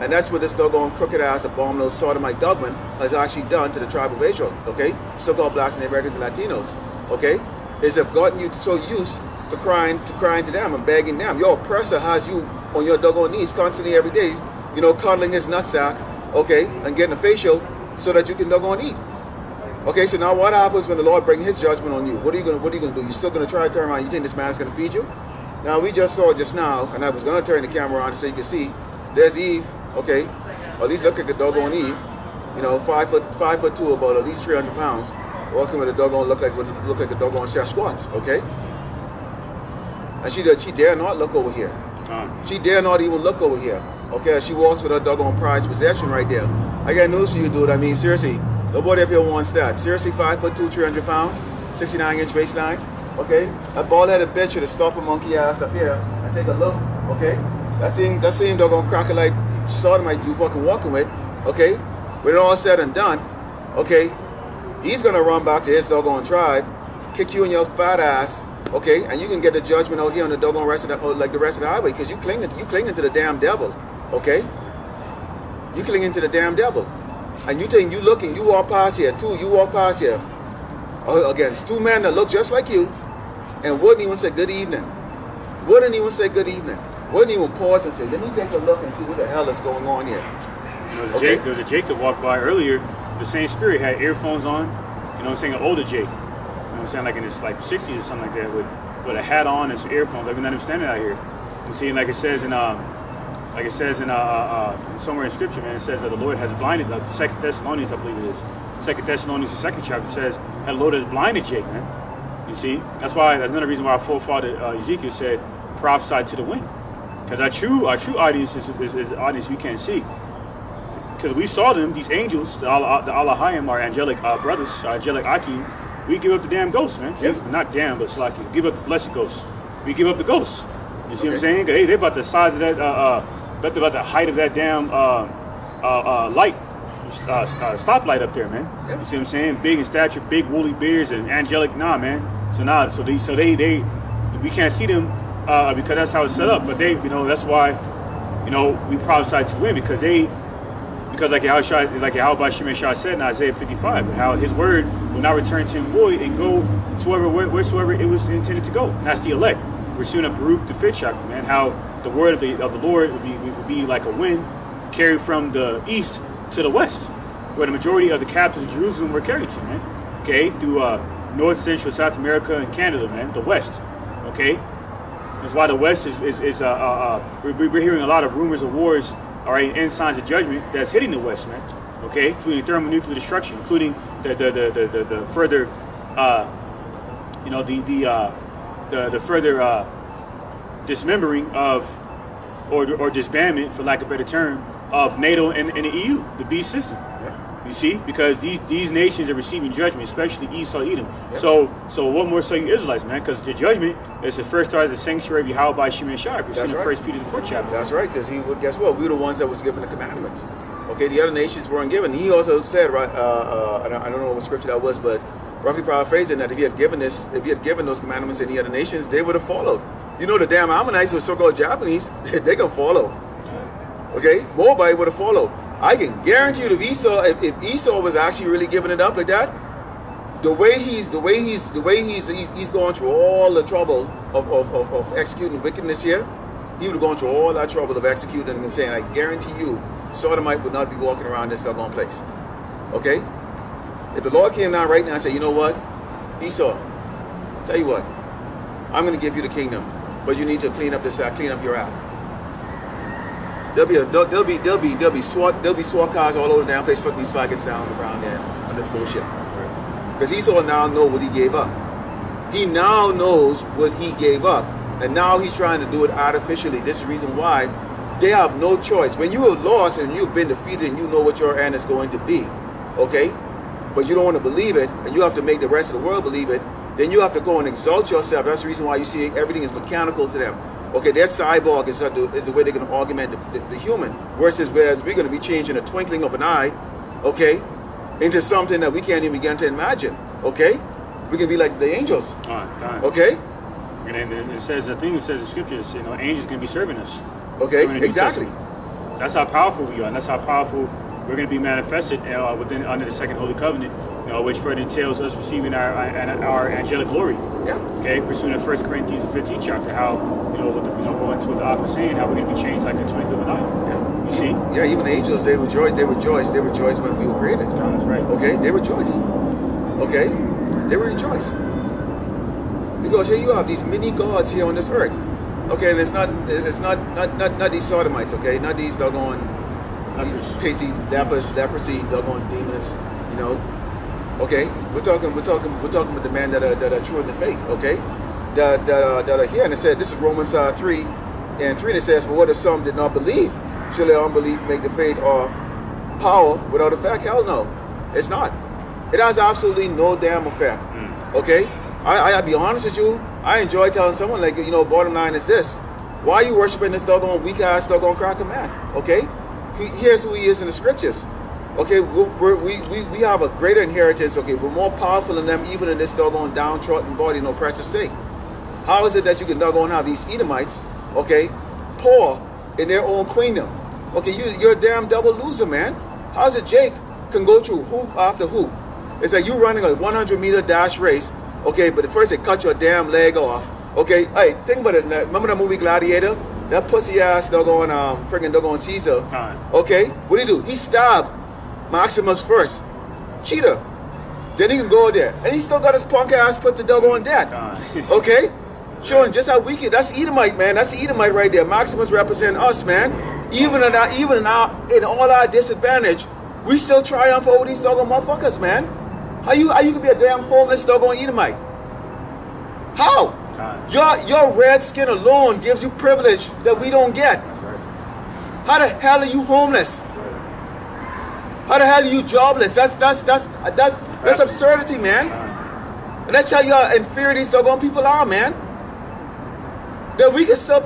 And that's what this doggone crooked ass, abominable, sodomite government has actually done to the tribe of Israel, okay? So-called blacks, Native Americans, and Latinos, okay? Is have gotten you so used to crying to them and begging them. Your oppressor has you on your doggone knees constantly every day, you know, cuddling his nutsack, okay, and getting a facial so that you can doggone eat. Okay, so now what happens when the Lord brings his judgment on you? What are you gonna do? You still gonna try to turn around? You think this man's gonna feed you? Now we just saw just now, and I was gonna turn the camera on so you can see, there's Eve, okay, or at least look at the doggone Eve, you know, 5'2", about at least 300 pounds, walking with a doggone look like a doggone Sasquatch, okay? And she dare not look over here. She dare not even look over here. Okay, she walks with her doggone prized possession right there. I got news for you, dude. I mean, seriously, nobody up here wants that. Seriously, 5'2", 300 pounds, 69-inch waistline. Okay, that bald-headed bitch should have stopped a monkey ass up here and take a look. Okay, that same doggone crocodile sodomite you fucking walking with. Okay, when it all said and done, okay, he's gonna run back to his doggone tribe, kick you in your fat ass. Okay, and you can get the judgment out here on the doggone rest of the, like the rest of the highway, because you clinging to the damn devil. Okay, you clinging to the damn devil, and you think you walk past here against two men that look just like you, and wouldn't even say good evening. Wouldn't even say good evening. Wouldn't even pause and say, let me take a look and see what the hell is going on here. You know, there was a Jake that walked by earlier. The same spirit had earphones on. You know what I'm saying? An older Jake. You know what I'm saying, like in his like 60s or something like that, with a hat on and some earphones. Like we're not even standing out here. You see, like it says in somewhere in Scripture, man, it says that the Lord has blinded. 2 Thessalonians, I believe it is. 2 Thessalonians, the 2nd chapter says that the Lord has blinded Jake, man. You see, that's another reason why our forefather Ezekiel said, "Prophesy to the wind," because our true audience is the audience we can't see. Because we saw them, these angels, the Alahayim, our angelic brothers, our angelic Akim. We give up the damn ghosts, man. Yep. Not damn, but Slaki. Give up the blessed ghosts. We give up the ghosts. You see what I'm saying? They about the size of that, about the height of that damn light, stoplight up there, man. Yep. You see what I'm saying? Big in stature, big woolly beards, and angelic. Nah, man. So they we can't see them because that's how it's set up. But they, you know, that's why, you know, we prophesy to the wind because like Yahawaah Bahashaam said in Isaiah 55, how his word will not return to him void and go to wheresoever it was intended to go. And that's the elect. We're seeing a Baruch the 5th chapter, man, how the word of the Lord would be like a wind carried from the east to the west, where the majority of the captives of Jerusalem were carried to, man. Okay, through North, Central, South America, and Canada, man, the West. Okay, that's why the West is we're hearing a lot of rumors of wars. All right, and signs of judgment that's hitting the West, man. Okay, including thermonuclear destruction, including the further, you know, the further dismembering of or disbandment, for lack of a better term, of NATO and the EU, the beast system. Yeah. You see, because these nations are receiving judgment, especially Esau, Edom. Yeah. So what more so you Israelites, man? Because the judgment is the first start of the sanctuary of YAHAWAH BAHASHAM YAHAWASHI. We've seen in 1 Peter the 4th chapter. That's right, because guess what? We were the ones that was given the commandments. Okay, the other nations weren't given. He also said, right? I don't know what scripture that was, but roughly paraphrasing that if he had given those commandments in the other nations, they would have followed. You know, the damn Ammonites who are so-called Japanese, they can follow. Okay, Moabite would have followed. I can guarantee you, if Esau was actually really giving it up like that, the way he's going through all the trouble of executing wickedness here, he would have gone through all that trouble of executing and saying, I guarantee you, Sodomite would not be walking around this doggone place. Okay? If the Lord came down right now and said, you know what, Esau, tell you what, I'm going to give you the kingdom, but you need to clean up your act. There'll be SWAT cars all over the damn place, putting these faggots down on the ground there on this bullshit. Because Esau now knows what he gave up. He now knows what he gave up, and now he's trying to do it artificially. This is the reason why they have no choice. When you have lost and you've been defeated and you know what your end is going to be, okay, but you don't want to believe it, and you have to make the rest of the world believe it, then you have to go and exalt yourself. That's the reason why you see everything is mechanical to them. Okay, their cyborg is the way they're going to augment the human, whereas we're going to be changing a twinkling of an eye, okay, into something that we can't even begin to imagine, okay? we can be like the angels. Okay? And then it says, the thing that says in scriptures, you know, angels can be serving us. Okay, exactly. That's how powerful we are, and that's how powerful we're going to be manifested under the second holy covenant, you know, which further entails us receiving our angelic glory. Yeah. Okay, pursuing the 1 Corinthians 15 chapter, how going to what the author was saying, how we're going to be changed like the twinkle of an eye. Yeah. You see? Yeah, even the angels, they rejoice when we were created. Oh, that's right. Okay, they rejoice. Okay, they rejoice. Because here you have these mini gods here on this earth. Okay, and it's not these sodomites, okay? Not these doggone, these pasty, leprosy, doggone demons, you know? Okay, we're talking with the men that are true in the faith, okay? That are here, and it said, this is Romans 3 and 3, and it says, for what if some did not believe? Shall their unbelief make the faith of power without effect? Hell no, it's not. It has absolutely no damn effect, okay? I'll be honest with you, I enjoy telling someone, like, you know, bottom line is this. Why are you worshiping this doggone weak-ass doggone cracker man? Okay? Here's who he is in the scriptures. Okay? We have a greater inheritance. Okay? We're more powerful than them, even in this doggone downtrodden body and oppressive state. How is it that you can doggone have these Edomites, okay, poor in their own queendom? Okay, you're a damn double loser, man. How is it Jake can go through hoop after hoop? It's like you running a 100-meter dash race. Okay, but at first they cut your damn leg off. Okay, hey, think about it. Remember that movie Gladiator? That pussy ass doggone friggin' doggone Caesar. Okay, what did he do? He stabbed Maximus first. Cheater. Then he can go there. And he still got his punk ass put to doggone death. Okay? Showing just how weak he is. That's Edomite, man. That's Edomite right there. Maximus represent us, man. Even in all our disadvantage, we still triumph over these doggone motherfuckers, man. How you can be a damn homeless doggone Edomite? How? Your red skin alone gives you privilege that we don't get. How the hell are you homeless? How the hell are you jobless? That's absurdity, man. And that's how your inferior these doggone people are, man. That we can still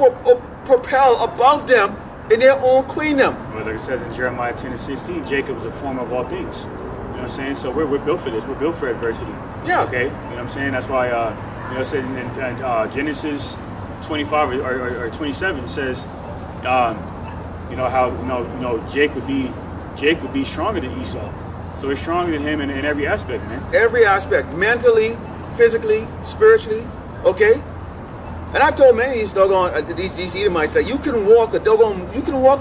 propel above them in their own queendom. Well, like it says in Jeremiah 10 and 16, Jacob is the former of all things. You know what I'm saying? So we're built for this. We're built for adversity. Yeah. Okay. You know what I'm saying? That's why you know, it said in Genesis 25 or 27 it says, you know how Jake would be stronger than Esau. So we're stronger than him in every aspect, man. Every aspect, mentally, physically, spiritually. Okay. And I've told many of these doggone these Edomites that you can walk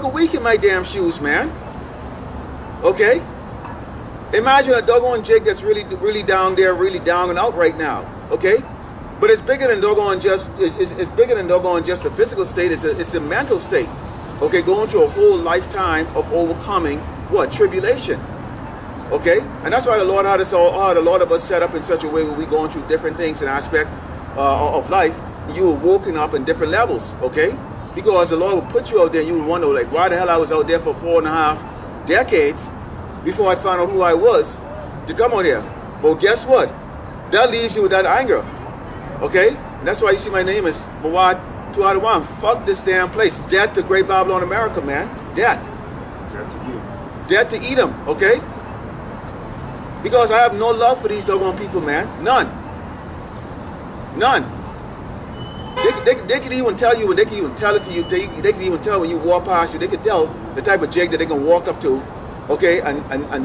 a week in my damn shoes, man. Okay. Imagine a doggone Jake that's really down there, really down and out right now, okay? But it's bigger than doggone just it's bigger than doggone just the physical state. It's a mental state, okay? Going through a whole lifetime of overcoming what tribulation, okay? And that's why the Lord had us all, the Lord of us set up in such a way where we going through different things and aspect of life. You were woken up in different levels, okay? Because the Lord will put you out there, and you would wonder like, why the hell I was out there for 4.5 decades. Before I found out who I was, to come on here. Well, guess what? That leaves you with that anger. Okay? And that's why you see my name is Mawad 2 out of 1. Fuck this damn place. Death to Great Babylon America, man. Death. Death to Edom. Death to Edom, okay? Because I have no love for these doggone people, man. None. None. They can even tell you, and they can even tell it to you. They can even tell when you walk past you. They can tell the type of Jake that they can walk up to. Okay, and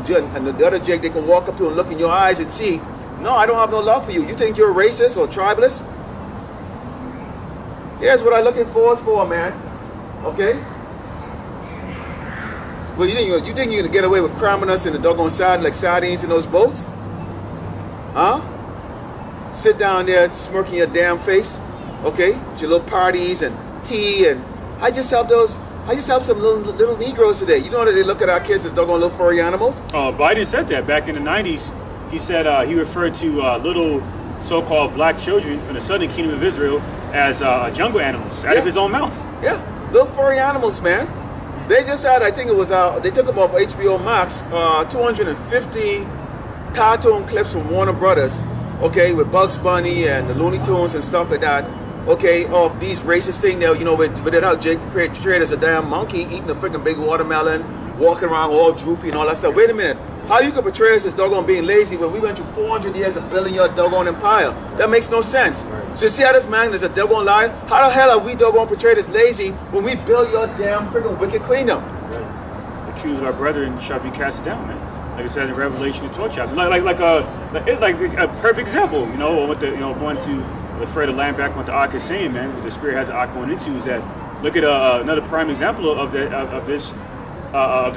the other Jake they can walk up to and look in your eyes and see, no, I don't have no love for you. You think you're a racist or tribalist? Here's what I'm looking forward for, man. Okay? Well, you think you're gonna get away with cramming us in the doggone side like sardines in those boats? Huh? Sit down there smirking your damn face, okay? With your little parties and tea, and I just helped some little Negroes today. You know that they look at our kids as doggone little furry animals? Biden said that back in the 90s. He said he referred to little so-called black children from the southern kingdom of Israel as jungle animals out of his own mouth. Yeah, little furry animals, man. They just had, I think it was, they took them off HBO Max, 250 cartoon clips from Warner Brothers, okay, with Bugs Bunny and the Looney Tunes and stuff like that. Okay, of these racist things there, you know, with it out, Jake portrayed as a damn monkey eating a freaking big watermelon, walking around all droopy and all that stuff. Wait a minute, How you could portray us as doggone being lazy when we went through 400 years of building your doggone empire? That makes no sense. Right. So you see how this man is a doggone liar? How the hell are we doggone portrayed as lazy when we build your damn freaking wicked kingdom? Right. Accuse our brethren shall be cast down, man. Like it says in Revelation 12 chapter. Like a perfect example, you know, with the going to the afraid of land back what the ark is saying, man. What the spirit has the ark going into is that look at another prime example of this what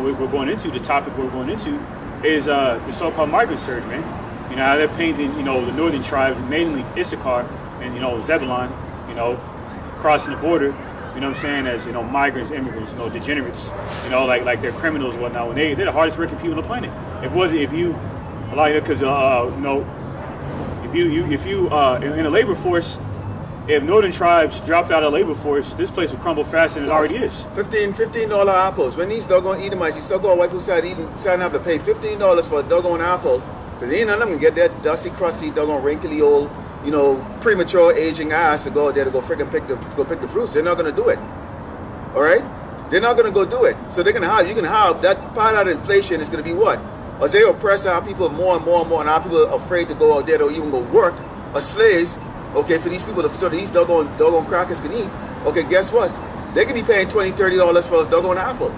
we're going into. The topic we're going into is the so-called migrant surge, man. You know how they're painting, you know, the northern tribes, mainly Issachar and Zebulon, crossing the border. You know what I'm saying? As migrants, immigrants, degenerates, like they're criminals and whatnot. When they're the hardest working people on the planet. If you in a labor force, if northern tribes dropped out of the labor force, this place would crumble faster than it already is. $15 apples. When these doggone Edomites, these so-called white people starting up to pay $15 for a doggone apple, because ain't none of them can get that dusty, crusty, doggone wrinkly old, premature aging ass to go out there to go freaking pick the fruits. They're not going to do it. All right? They're not going to go do it. So you're going to have that part of inflation is going to be what? As they oppress our people more and more and more, and our people are afraid to go out there to even go work as slaves, okay, for these people, so these doggone crackers can eat. Okay, guess what? They can be paying $20, $30 for a doggone apple.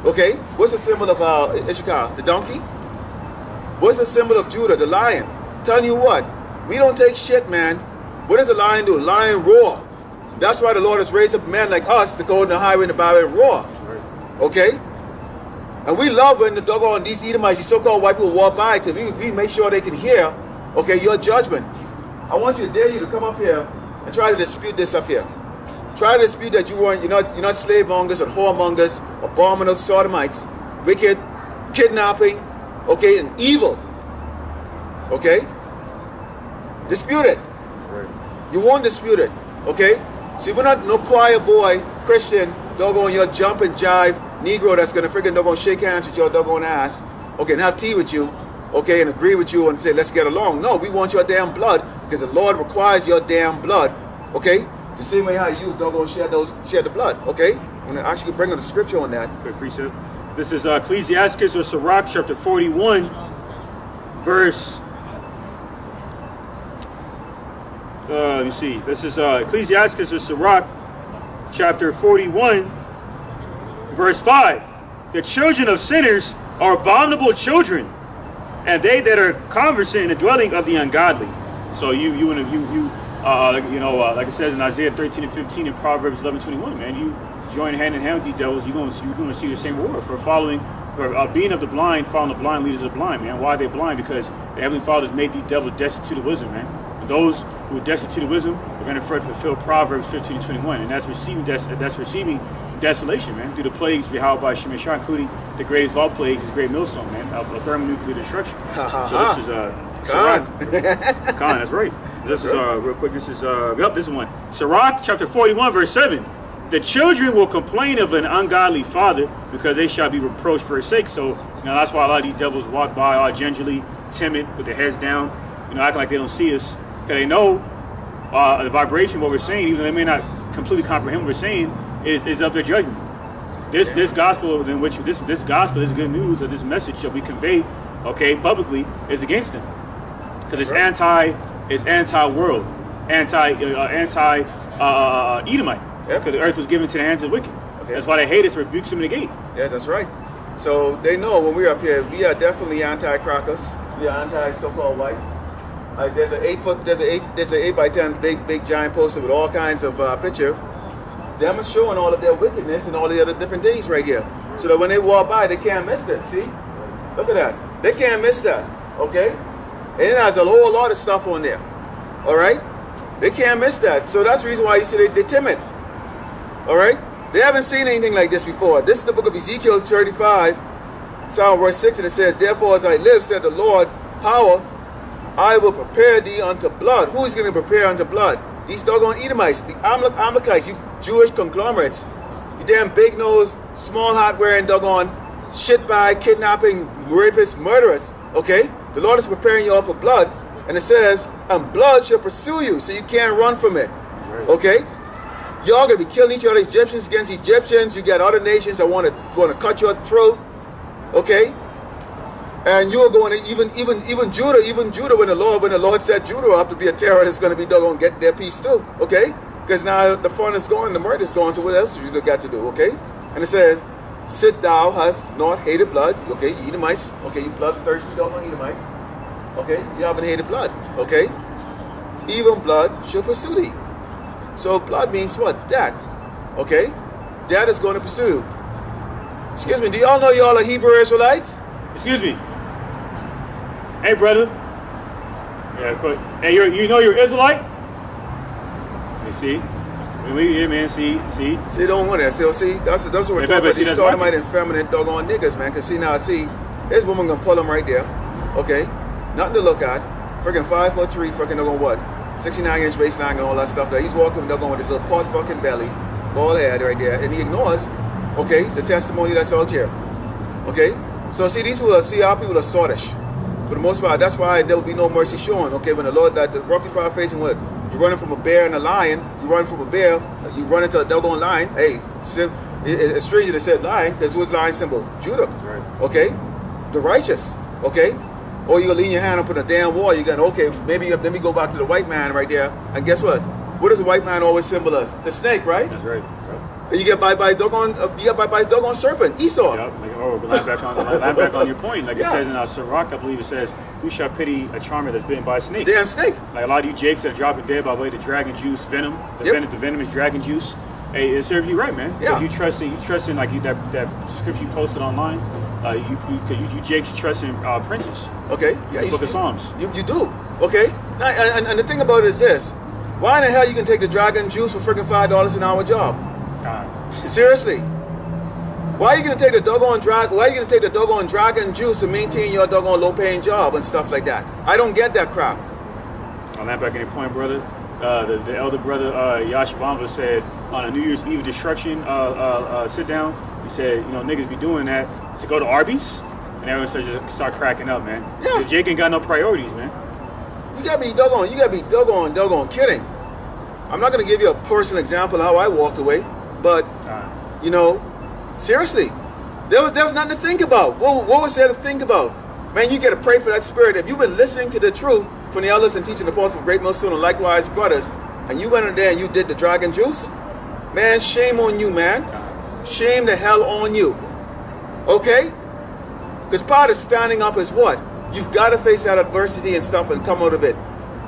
Okay? What's the symbol of Issachar? The donkey? What's the symbol of Judah? The lion. Telling you what? We don't take shit, man. What does a lion do? A lion roar. That's why the Lord has raised up men like us to go in the highway and the byway and roar. Right. Okay? And we love when the doggone these Edomites, these so-called white people walk by, because we make sure they can hear, okay, your judgment. I want you to dare you to come up here and try to dispute this up here. Try to dispute that you're not slave mongers and whoremongers, abominable sodomites, wicked, kidnapping, okay, and evil. Okay? Dispute it. Right. You won't dispute it. Okay? See, we're not no choir boy, Christian, doggone your jump and jive Negro that's gonna freaking doggone shake hands with your doggone ass, okay, and have tea with you, okay, and agree with you and say, let's get along. No, we want your damn blood because the Lord requires your damn blood, okay? The same way how you doggone shed the blood, okay? I'm gonna actually bring up the scripture on that. Good precept. This is Ecclesiastes or Sirach chapter 41, verse. Let me see. This is Ecclesiastes or Sirach chapter 41, verse 5. The children of sinners are abominable children, and they that are conversant in the dwelling of the ungodly. So like it says in Isaiah 13 and 15 and Proverbs 11:21, man, you join hand in hand with these devils, you're going to see the same reward for being of the blind, following the blind leaders of the blind, man. Why are they blind? Because the Heavenly Father has made these devils destitute of wisdom, man. And those who are destitute of wisdom are going to fulfill Proverbs 15 and 21, and that's receiving desolation, man, through the plagues of YAHAWAH BAHASHAM YAHAWASHI, including the greatest of all plagues is great millstone, man, of thermonuclear destruction. So this is Sirach. Khan, that's right. This is real quick. This is this one. Sirach chapter 41, verse 7. The children will complain of an ungodly father because they shall be reproached for his sake. So that's why a lot of these devils walk by all gingerly, timid, with their heads down, acting like they don't see us, because they know the vibration of what we're saying, even though they may not completely comprehend what we're saying, is of their judgment. This gospel in which this gospel is good news, of this message that we convey, okay, publicly, is against them, because it's anti-world, anti-Edomite. Yep. Because the earth was given to the hands of the wicked. Okay. That's why they hate us, rebukes them in the gate. Yeah, that's right. So they know when we're up here, we are definitely anti-crackers. We are anti-so-called white. There's an 8x10 big giant poster with all kinds of picture. Them showing all of their wickedness and all the other different things right here. So that when they walk by, they can't miss this. See? Look at that. They can't miss that. Okay? And it has a whole lot of stuff on there. All right? They can't miss that. So that's the reason why you see they're timid. All right? They haven't seen anything like this before. This is the book of Ezekiel 35, Psalm verse 6, and it says, Therefore as I live, said the Lord, power, I will prepare thee unto blood. Who is going to prepare unto blood? These doggone Edomites, the Amalekites, you Jewish conglomerates, you damn big-nosed, small hat-wearing, doggone, shitbag, kidnapping, rapists, murderers, okay? The Lord is preparing you all for blood, and it says, and blood shall pursue you, so you can't run from it, okay? Y'all gonna be killing each other, Egyptians against Egyptians. You got other nations that want to cut your throat. Okay? And you're going to even Judah, when the Lord set Judah up to be a terrorist, is going to be doggone get their peace too. Okay? Because now the fun is gone, the murder is gone. So what else you got to do? Okay? And it says, "Sit thou hast not hated blood." Okay, you Edomites. Okay, you bloodthirsty doggone Edomites. Okay, you haven't hated blood. Okay, even blood shall pursue thee. So blood means what? Death. Okay, death is going to pursue. Excuse me. Do y'all know y'all are Hebrew Israelites? Excuse me. Hey, brother. Yeah, quick. Hey, you know you're Israelite? You see? Yeah, man. See, don't want that. See, that's what we're talking about. These sodomite and feminine doggone niggas, man. Cause see now, this woman gonna pull them right there. Okay, nothing to look at. Freaking 5'3", freaking doggone what? 69-inch waistline and all that stuff. That he's walking doggone with his little pot fucking belly, bald head right there, and he ignores, okay, the testimony that's out here. Okay, so see, these people our people are sottish. For the most part, that's why there will be no mercy shown. Okay, when the Lord, that roughly paraphrasing what? You're running from a bear and a lion. You run from a bear, you run into a doggone lion. Hey, it's strange that said lion, because who's lion symbol? Judah. Right. Okay? The righteous. Okay? Or you're going to lean your hand up in a damn wall. You're going, okay, maybe let me go back to the white man right there. And guess what? What does the white man always symbolize? The snake, right? That's right. And you get by doggone serpent, Esau. Yep. Line back on your point. Like it says in our Sirach, I believe it says, "Who shall pity a charmer that's bitten by a snake?" Damn snake. Like a lot of you jakes that are dropping dead by way of the dragon juice venom. The venomous dragon juice. Hey, it serves you right, man. Yeah. You trust in like that scripture you posted online. You jakes trust in princes. Okay. Yeah. The Book of Psalms. You do. Okay. Now, and the thing about it is this: why in the hell you can take the dragon juice for freaking $5 an hour job? Seriously, why are you gonna take the doggone dragon juice to maintain your doggone low-paying job and stuff like that? I don't get that crap. On that back in your point, brother, the elder brother YAHAWAH said on a New Year's Eve destruction sit down, he said, you know, niggas be doing that to go to Arby's, and everyone just start cracking up, man. Yeah. Jake ain't got no priorities, man. You gotta be doggone kidding. I'm not gonna give you a personal example of how I walked away. But, you know, seriously, there was nothing to think about. What was there to think about? Man, you got to pray for that spirit. If you've been listening to the truth from the elders and teaching the apostles of great millstone and likewise brothers, and you went in there and you did the dragon juice, man, shame on you, man. Shame the hell on you. Okay? Because part of standing up is what? You've got to face that adversity and stuff and come out of it.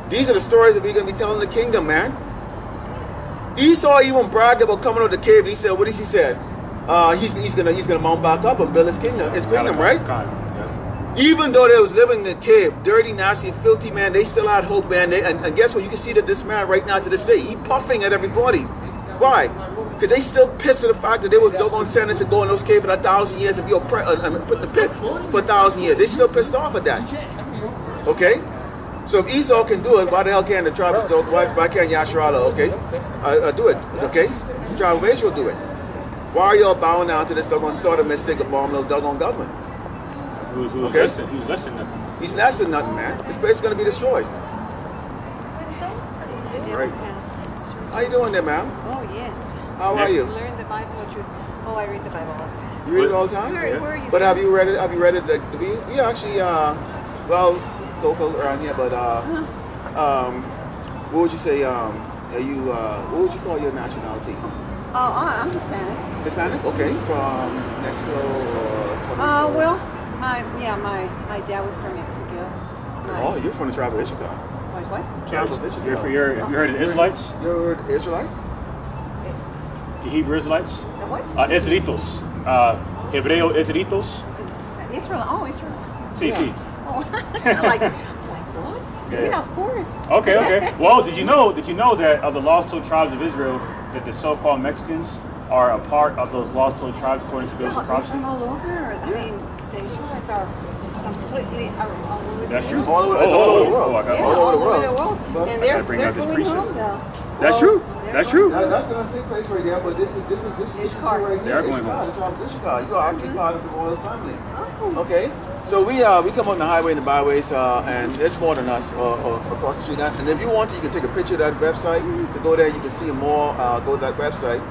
These are the stories that we're going to be telling the kingdom, man. Esau even bragged about coming out of the cave. And he said, what did he say? He's gonna mount back up and build his kingdom, right? Even though they was living in the cave, dirty, nasty, filthy, man, they still had hope, man. And guess what? You can see that this man right now to this day, he puffing at everybody. Why? Because they still pissed at the fact that they was doggone sentenced to go in those caves for 1,000 years and be oppressed and put in the pit for 1,000 years. They still pissed off at that. Okay? So if Esau can do it, why the hell can't the tribe of why can't Yasharallah, okay, do it, okay? The tribe of Israel do it. Why are y'all bowing down to this doggone sodomistic, abominable doggone government? Who's less than nothing? He's less than nothing, man. This place is going to be destroyed. Right. How you doing there, ma'am? Oh, yes. How are you? Learn the Bible. Oh, I read the Bible a lot. You read it all the time? Where are you But from? have you read it? We actually, well, local around here, but what would you say? What would you call your nationality? Oh, I'm Hispanic. Hispanic? Okay, from Mexico or well, my dad was from Mexico. Oh, you're from the tribe of Issachar. What? Tribe of Issachar. Have you heard of the Israelites? You heard Israelites? The Hebrew Israelites? The what? Esritos. Hebreo Esritos. Israel. Oh, Israel. Sí, yeah. sí. Oh, I'm like what? Yeah, of course. Okay. Well, did you know that of the lost soul tribes of Israel, that the so-called Mexicans are a part of those lost soul tribes according to biblical prophecy? They're from all over. I mean, the Israelites are completely all over. That's true. All over the world. Yeah, all over the world. And they're bring out this going priesthood. home though. That's true. That's true. That's going to take place right there, but this is right They are here. going home. It's opposition card. You are actually part of the royal family. Okay, so we come on the highway and the byways, and there's more than us across the street. And if you want to, you can take a picture of that website. To go there, you can see more. Go to that website.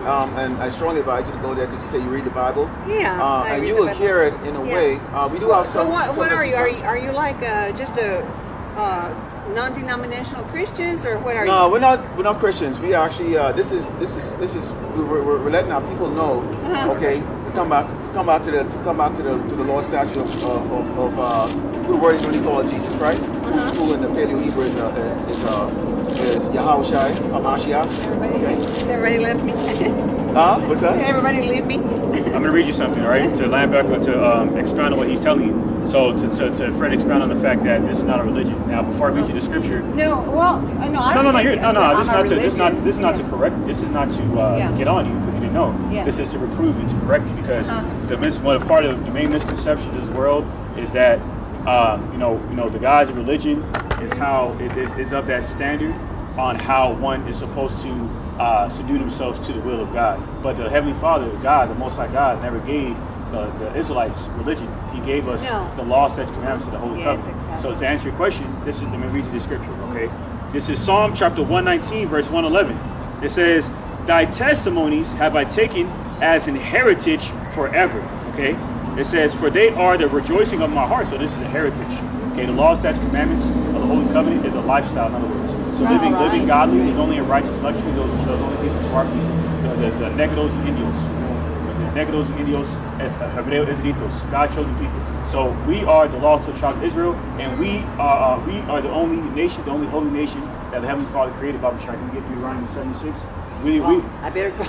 And I strongly advise you to go there because you say you read the Bible. Yeah. And you will hear it in a way. We do have some. So what are you? Are you like just a non-denominational Christians, or what are you? No, we're not Christians. We actually we're letting our people know. Okay, to come back to the Lord's statue of who the word is really called Jesus Christ, who in the Paleo Hebrew is YAHAWAH HaMashiach. Everybody left me. What's that? Everybody leave me. I'm going to read you something, all right? To land back to expound on what he's telling you. So to Fred expound on the fact that this is not a religion. Now, before I read you the scripture. No, well, no, I don't. This is not to correct. This is not to get on you because you didn't know. Yeah. This is to reprove you, to correct you, because part of the main misconception of this world is that the God's religion is how it is of that standard on how one is supposed to subdue themselves to the will of God. But the Heavenly Father, God, the Most High God, never gave the Israelites religion. He gave us the law, statutes, commandments of the Holy Covenant. Exactly. So to answer your question, let me read you the scripture, okay? This is Psalm chapter 119, verse 111. It says, "Thy testimonies have I taken as an heritage forever." Okay? It says, "For they are the rejoicing of my heart." So this is a heritage. Okay, the law, statutes, commandments of the Holy Covenant is a lifestyle, in other words. So living godly is only a righteous luxury. Those only people smart people. The negroes and indios. The negroes and indios as Hebreo Israelitos, God-chosen people. So we are the lost tribe of Israel, and we are the only nation, the only holy nation that the Heavenly Father created. Baba Shai, can you get Deuteronomy 76? I better go.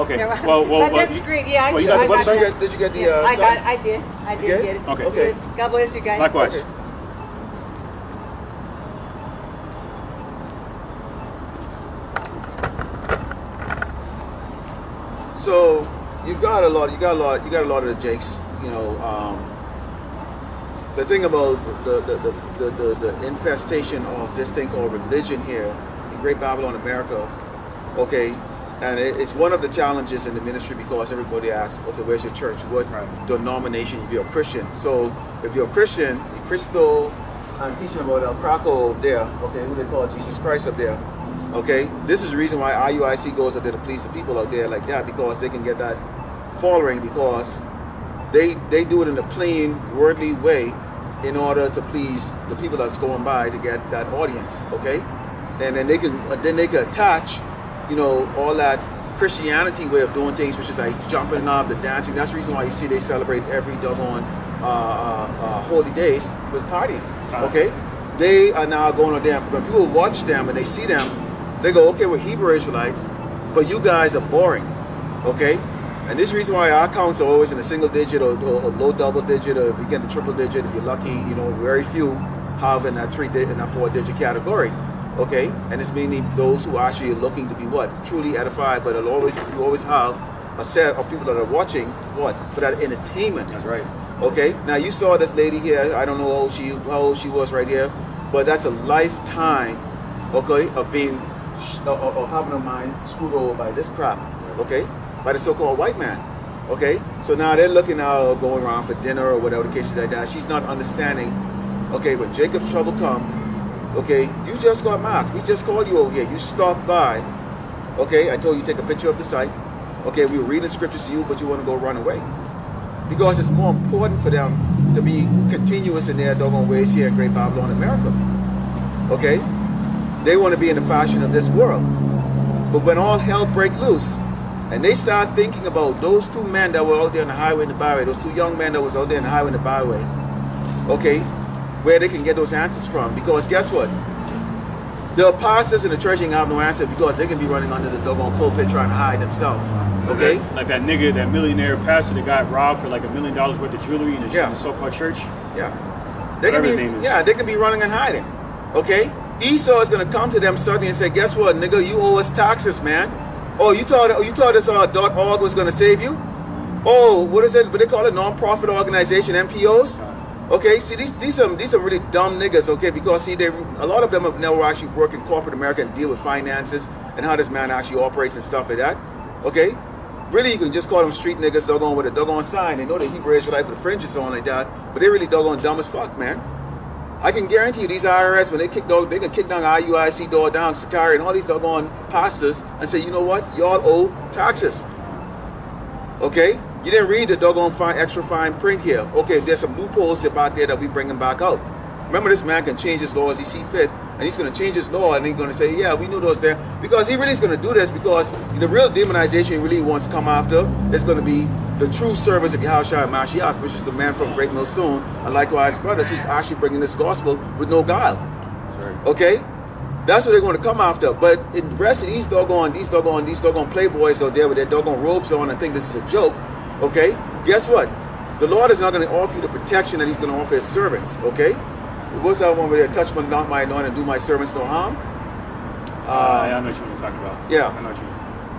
Okay. Well, but that's great. Yeah, I got you. Did you get the? I did get it. Okay. God bless you guys. Likewise. Okay. So you got a lot of the jakes. The thing about the infestation of this thing called religion here in Great Babylon, America. Okay, and it's one of the challenges in the ministry because everybody asks, okay, where's your church? What denomination if you're a Christian? So if you're a Christian, Christo, I'm teaching about El Craco up there, okay, who they call Jesus Christ up there. Okay, this is the reason why IUIC goes up there to please the people out there like that, because they can get that following, because they do it in a plain worldly way in order to please the people that's going by to get that audience. Okay, and then they can attach all that Christianity way of doing things, which is like jumping up, the dancing. That's the reason why you see they celebrate every doggone holy days with partying. Okay, they are now going on there. When people watch them and they see them, they go, okay, we're Hebrew Israelites, but you guys are boring. Okay, and this is the reason why our counts are always in a single digit or low double digit, or if you get the triple digit, if you're lucky, very few have in that 4-digit category. Okay, and it's mainly those who are actually looking to be truly edified, but you always have a set of people that are watching for that entertainment. That's right. Okay, now you saw this lady here. I don't know how old she was right here, but that's a lifetime, okay, of having her mind screwed over by this crap, okay, by the so-called white man. Okay, so now they're looking out, going around for dinner or whatever the case is like that. She's not understanding. Okay, when Jacob's trouble come. Okay, you just got marked. We just called you over here. You stopped by. Okay, I told you take a picture of the site. Okay, we were reading scriptures to you, but you want to go run away. Because it's more important for them to be continuous in their doggone ways here in Great Babylon, America. Okay? They want to be in the fashion of this world. But when all hell break loose, and they start thinking about those two men that were out there on the highway and the byway, those two young men that was out there on the highway and the byway, okay, where they can get those answers from. Because guess what? The pastors in the church ain't have no answer, because they can be running under the doggone pulpit trying to hide themselves. Okay? Like that nigga, that millionaire pastor that got robbed for like $1 million worth of jewelry in the so-called church. Yeah. They can be running and hiding. Okay? Esau is gonna come to them suddenly and say, guess what, nigga, you owe us taxes, man. Oh, you thought us .org was gonna save you? Oh, what is it? What they call it? Non-profit organization, NPOs? Okay, see these are really dumb niggas. Okay, because see a lot of them have never actually worked in corporate America and deal with finances and how this man actually operates and stuff like that. Okay, really you can just call them street niggas, doggone with a doggone sign. They know the Hebrew Israelite with the fringes on like that, but they really doggone dumb as fuck, man. I can guarantee you these IRS, when they kick down, they can kick down IUIC door down, Sakari, and all these doggone pastors and say, you know what, y'all owe taxes. Okay, you didn't read the doggone extra fine print here. Okay, there's some loopholes about there that we bringing back out. Remember, this man can change his law as he see fit, and he's going to change his law, and he's going to say, yeah, we knew those there, because he really is going to do this because the real demonization he really wants to come after is going to be the true servants of YAHAWAH Mashiach, which is the man from Great Millstone, and likewise brothers who's actually bringing this gospel with no guile. That's right. Okay, that's what they're going to come after. But in the rest of these doggone playboys out there with their doggone robes on and think this is a joke. Okay, guess what? The Lord is not going to offer you the protection that He's going to offer His servants. Okay. What's that one where they touch not my anointing and do my servants no harm? I know what you're talking about. Yeah. I know what you're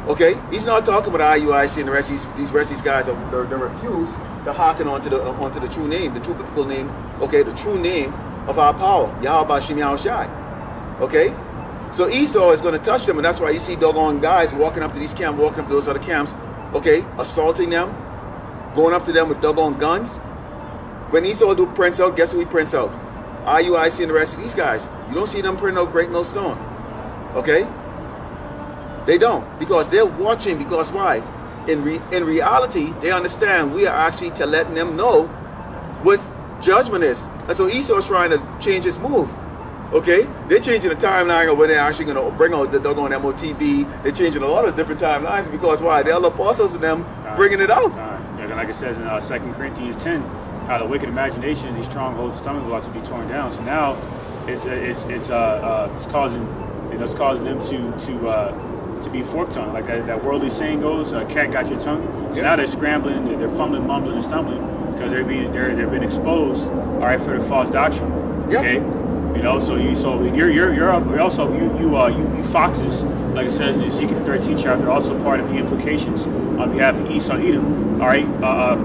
Okay, he's not talking about IUIC and the rest of these guys that refuse to hearken onto the true name, the true biblical name, okay, the true name of our power, YAHAWAH BAHASHAM YAHAWASHI. Okay? So Esau is going to touch them, and that's why you see doggone guys walking up to these camps, walking up to those other camps, okay, assaulting them, going up to them with doggone guns. When Esau prints out, guess who he prints out? IUIC and the rest of these guys. You don't see them print out Great Millstone. Okay? They don't, because they're watching. Because why? In reality, they understand we are actually to letting them know what judgment is. And so Esau is trying to change his move. Okay? They're changing the timeline of when they're actually going to bring out the doggone MOTB. They're changing a lot of different timelines because why? The other apostles of them bringing it out. Yeah, like it says in 2 Corinthians 10, how the wicked imagination of these strongholds, stumbling blocks will be torn down. So now it's causing them to be fork-tongued, like that worldly saying goes, "Cat got your tongue." So now they're scrambling, they're fumbling, mumbling, and stumbling because they've been exposed, all right, for the false doctrine. Okay, you know, so you foxes, like it says in Ezekiel 13th chapter, also part of the implications on behalf of Esau, Edom, all right,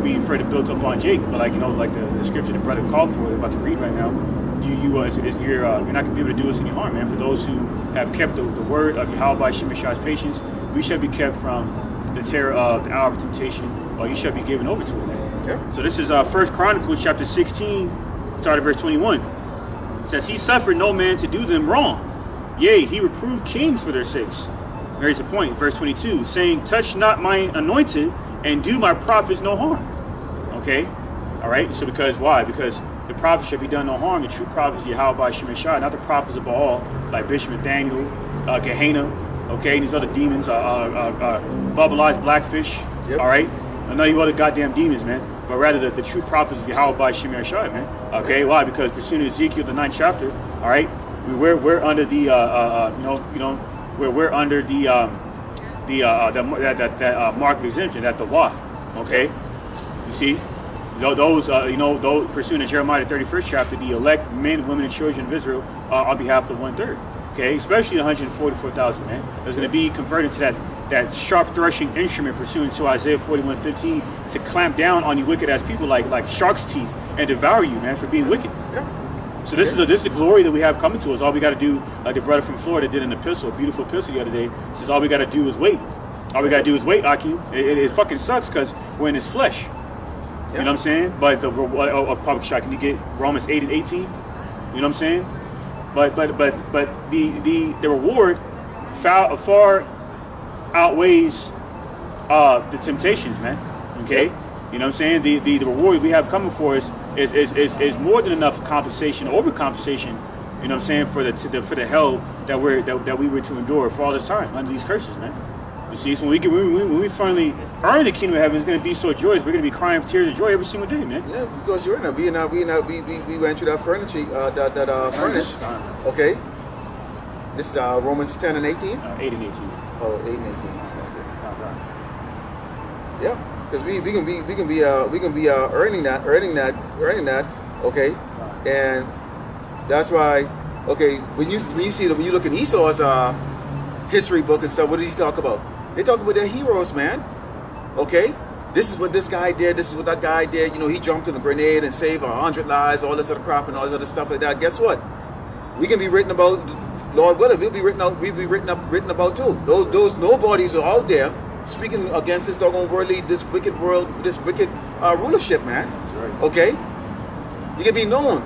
being further built up on Jacob. But like like the scripture the brother called for, we're about to read right now. You're not going to be able to do us any harm, man. For those who have kept the word of YAHAWAH BAHASHAM YAHAWASHI's patience, we shall be kept from the terror of the hour of temptation, or you shall be given over to it, man. Yeah. So this is 1 Chronicles chapter 16, starting verse 21. It says, "He suffered no man to do them wrong. Yea, he reproved kings for their sakes." There's the point, verse 22, saying, "Touch not my anointed, and do my prophets no harm." Okay? All right? So because, why? Because the prophets shall be done no harm. The true prophets, YAHAWAH BAHASHAM YAHAWASHI, not the prophets of Baal, like Bishop Nathaniel, Gehenna, okay, and these other demons, bubbleized blackfish, all right? I know you other goddamn demons, man, but rather the true prophets of YAHAWAH BAHASHAM YAHAWASHI, man. Okay, why? Because pursuing Ezekiel, the 9th chapter, all right, we're under the, we're under the mark of exemption, that the WA, okay? You see? Those pursuing the Jeremiah 31st chapter, the elect men, women, and children of Israel on behalf of the 1/3. Okay, especially the 144,000, man. There's going to be converted to that sharp threshing instrument pursuant to Isaiah 41:15 to clamp down on you wicked ass people like shark's teeth and devour you, man, for being wicked. Yeah. So this is the glory that we have coming to us. All we got to do, like the brother from Florida did an epistle, a beautiful epistle the other day. Says all we got to do is wait. All we got to do is wait, Akim. It fucking sucks because we're in his flesh. You know what I'm saying? But the public shot, can you get Romans 8:18? You know what I'm saying? But the reward far outweighs the temptations, man. Okay? You know what I'm saying? The reward we have coming for us is more than enough compensation, overcompensation, you know what I'm saying, for the hell that we were to endure for all this time under these curses, man. You see, so when we finally earn the kingdom of heaven, it's going to be so joyous. We're going to be crying tears of joy every single day, man. Yeah, because you're in there. We went through that furnish. Okay. This is Romans 10 and 18. 8 and 18. Oh, 8 and 18. Yeah, because we can be earning that. Okay, and that's why. Okay, when you look in Esau's history book and stuff, what does he talk about? They talk about their heroes, man. Okay? this is what this guy did, this is what that guy did. You know, he jumped in a grenade and saved 100 lives, all this other crap and all this other stuff like that. Guess what? We can be written about, Lord willing, we'll be written about too. Those nobodies are out there speaking against this doggone worldly, this wicked world, this wicked rulership, man. That's right. Okay? You can be known.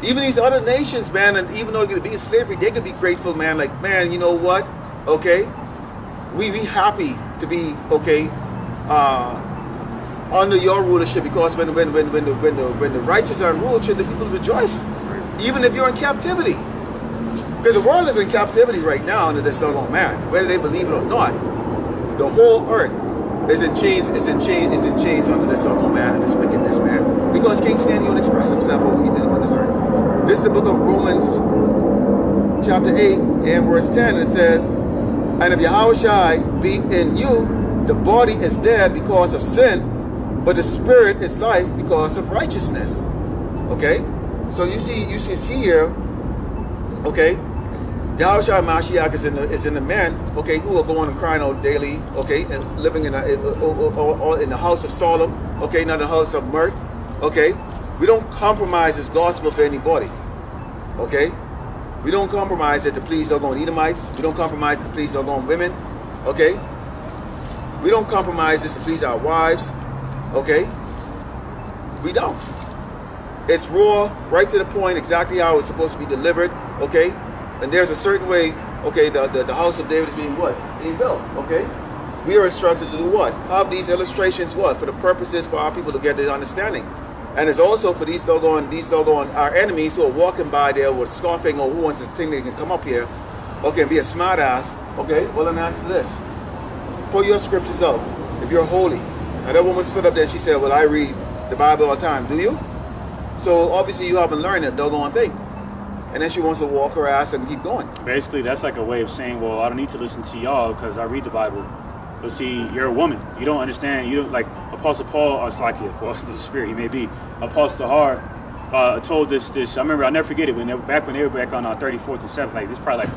Even these other nations, man, and even though they're going to be in slavery, they can be grateful, man. Like, man, you know what? Okay? We be happy to be, okay, under your rulership, because when the righteous are in rulership, the people rejoice. Right. Even if you're in captivity. Because the world is in captivity right now under this doggone man, whether they believe it or not. The whole earth is in chains, under this doggone man and this wickedness, man. Because King can't even express himself over here on this earth. This is the book of Romans, chapter 8 and verse 10. It says, and if Yahawashi be in you, the body is dead because of sin, but the spirit is life because of righteousness. Okay? So you see here, okay, Yahawashi Mashiach is in the man, okay, who are going and crying out daily, okay, and living in the house of Solomon, okay, not the house of mirth, okay. We don't compromise this gospel for anybody, okay. We don't compromise it to please doggone Edomites. We don't compromise it to please doggone women, okay. We don't compromise this to please our wives, okay. We don't. It's raw, right to the point, exactly how it's supposed to be delivered, okay. And there's a certain way, okay, the house of David is being what? Being built, okay? We are instructed to do what? Have these illustrations what? For the purposes for our people to get the understanding. And it's also for these doggone, our enemies who are walking by there with scoffing, or who wants to think they can come up here, okay, and be a smart ass, okay? Well, then answer this. Pull your scriptures out, if you're holy. And that woman stood up there and she said, well, I read the Bible all the time. Do you? So obviously you haven't learned that doggone thing. And then she wants to walk her ass and keep going. Basically, that's like a way of saying, well, I don't need to listen to y'all because I read the Bible. But see, you're a woman. You don't understand. You don't, like Apostle Paul, or it's like, well, the spirit, he may be. Apostle Tahar told this. I remember, I'll never forget it, when they were back on 34th and 7th, like this is probably like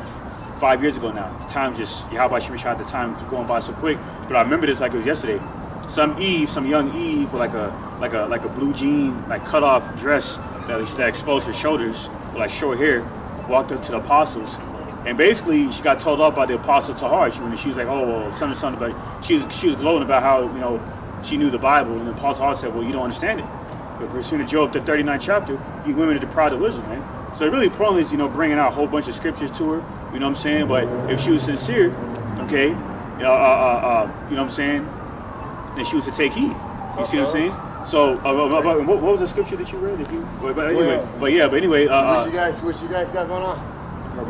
5 years ago now. The time just, Yahweh Shemishah, the time was going by so quick. But I remember this like it was yesterday. Some young Eve with like a blue jean, like cut off dress that exposed her shoulders, with like short hair, walked up to the apostles, and basically she got told off by the apostle Tahar. She was like, oh well, something about, she was glowing about how, you know, she knew the Bible, and the apostle Tahar said, well, you don't understand it. But as soon as Job, the 39th chapter, you women are deprived of wisdom, man. So really the point is, you know, bringing out a whole bunch of scriptures to her, you know what I'm saying? But if she was sincere, okay, you know what I'm saying, then she was to take heed. You see what I'm saying? So, what was the scripture that you read? But anyway, what you guys got going on?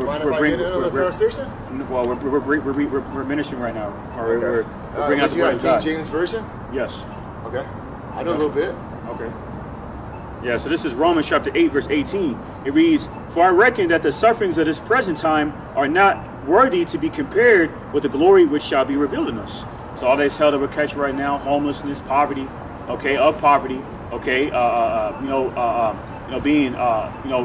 Mind if I get into the conversation? Well, we're ministering right now. Okay. We're bringing out the word of God. King James version? Yes. Okay. I know a little bit. Okay. Yeah. So this is Romans chapter 8, verse 18. It reads, "For I reckon that the sufferings of this present time are not worthy to be compared with the glory which shall be revealed in us." So all that's hell that we're catching right now: homelessness, poverty. Okay, of poverty, okay, being,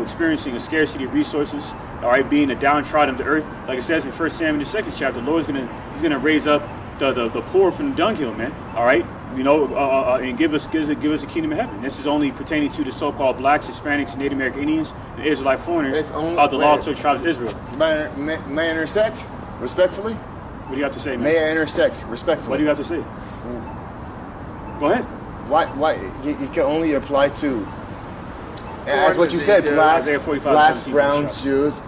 experiencing a scarcity of resources, all right, being the downtrodden of the earth, like it says in 1 Samuel, the 2nd chapter. The Lord's he's gonna raise up the poor from the dunghill, man, all right, and give us a kingdom of heaven. This is only pertaining to the so-called blacks, Hispanics, Native American Indians, and Israelite foreigners of the lost 12 tribes of Israel. May I intersect respectfully? What do you have to say, man? May I intersect respectfully? What do you have to say? Go ahead. Why it can only apply to, as what you said, blacks, browns, Jews,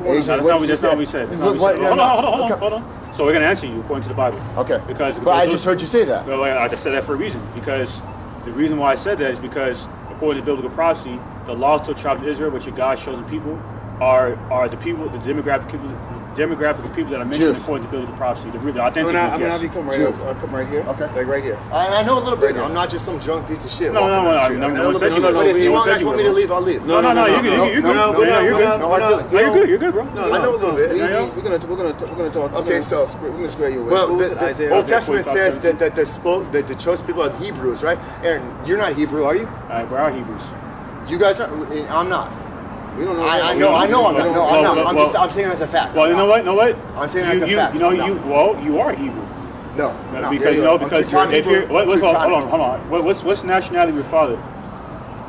Asians. That's not what we said. Hold on. So we're going to answer you according to the Bible. Okay. But I just heard you say that. Well, I just said that for a reason. Because the reason why I said that is because according to biblical prophecy, the lost 12 tribes of Israel, which are God's chosen people, are the people, the demographic of people that are mentioned according to biblical prophecy. The authentic. I'm gonna have you come right here. Okay. Like right here. I know a little bit. I'm not just some drunk piece of shit. No. But if you want me to leave, I'll leave. No. You're good. You're good, bro. No, I know a little bit. We're gonna talk. Okay, so we're gonna square you away. Well, the Old Testament says that the chosen people are the Hebrews, right? Aaron, you're not Hebrew, are you? We are Hebrews. You guys are. I'm not. We don't know. I know I'm not. No, I'm not. I'm saying that's a fact. Well, you know what? I'm saying that's a fact. You are Hebrew. No, because if you're hold on. What's nationality of your father?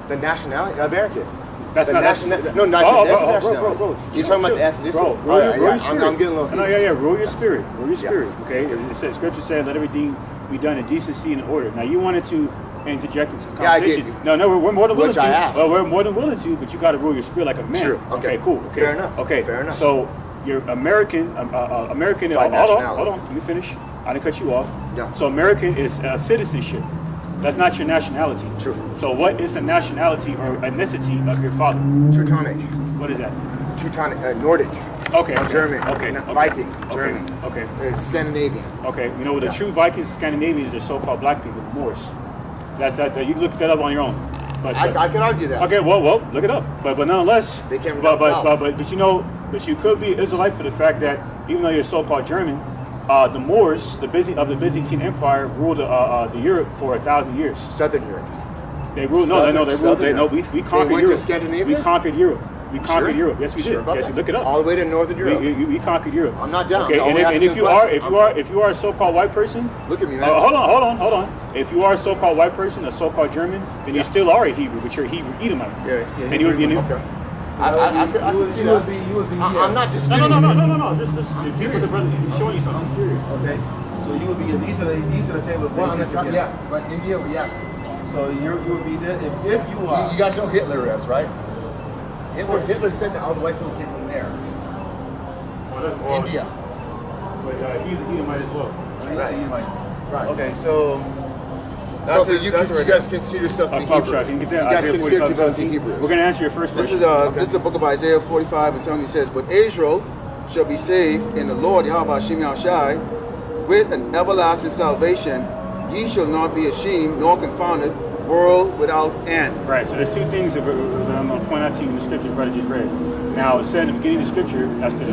The nationality, American. That's not nationality. No, not that's nationality. Bro. You're talking about the ethnicity. Bro, I'm getting a little. No, rule your spirit. Rule your spirit. Okay. It says Scripture said, "Let everything be done in decency and order." Now you wanted to interject into this conversation. Yeah, I did. No, we're more than willing to. Which I asked. Well, we're more than willing to, but you got to rule your spirit like a man. True. Okay. Cool. Okay. Fair enough. Okay. Fair enough. So you're American. American. Hold on. Let me finish. I didn't cut you off. Yeah. So American is citizenship. That's not your nationality. True. So what is the nationality or ethnicity of your father? Teutonic. What is that? Teutonic, Nordic. Okay. German. Okay. Viking. German. Okay. Scandinavian. Okay. You know what the true Vikings, Scandinavians, are so-called black people, Moors. That's that. You look that up on your own. But I can argue that. Okay. Well, look it up. But nonetheless, they came but you know, but you could be Israelite for the fact that even though you're so-called German, the Moors, the Byzantine Empire, ruled the Europe for 1,000 years. Southern Europe. They ruled. We conquered Europe. Scandinavia? We conquered Europe. We conquered Europe. Yes, we did. Yes, that? Look it up. All the way to Northern Europe. We conquered Europe. I'm not down. Okay, and if you are a so-called white person, look at me, man. Hold on. If you are a so-called white person, a so-called German, then you still are a Hebrew, but you're a Hebrew Edomite. Yeah. And you okay. I can see that. I'm not just. No. Just people, the brother, he's showing you something. I'm curious. Okay. So you would be in these are the table of nations. Yeah, but India, yeah. So you would be there if you are. You guys know Hitler is, right? Hitler said that all the white people came from there. India. But he's an Edomite as well. Right. Okay, so you guys consider yourself to be Hebrews. You guys consider yourself to be Hebrews. We're going to answer your first question. This is the book of Isaiah 45 and 70. It says, "But Israel shall be saved in the Lord YAHAWAH BAHASHAM YAHAWASHI with an everlasting salvation. Ye shall not be ashamed nor confounded, world without end." Right, so there's two things that I'm going to point out to you in the scripture brother just read. Now, it said in the beginning of the scripture, that's the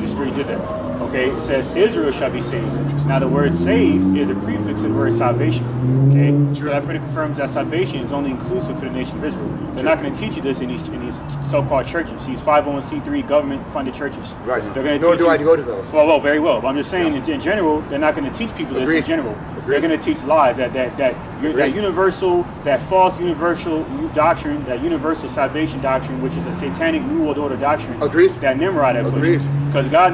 Spirit did that. Okay, it says Israel shall be saved. Now, the word save is a prefix of the word salvation. Okay, so that further confirms that salvation is only inclusive for the nation of Israel. They're not going to teach you this in these so-called churches, these 501c3 government-funded churches. Right. They're going to Nor do I go to those. Well, very well. But I'm just saying, in general, they're not going to teach people this in general. They're going to teach lies that universal, that false universal doctrine, that universal salvation doctrine, which is a satanic New World Order doctrine. Agreed. That Nimrod had pushed. Because God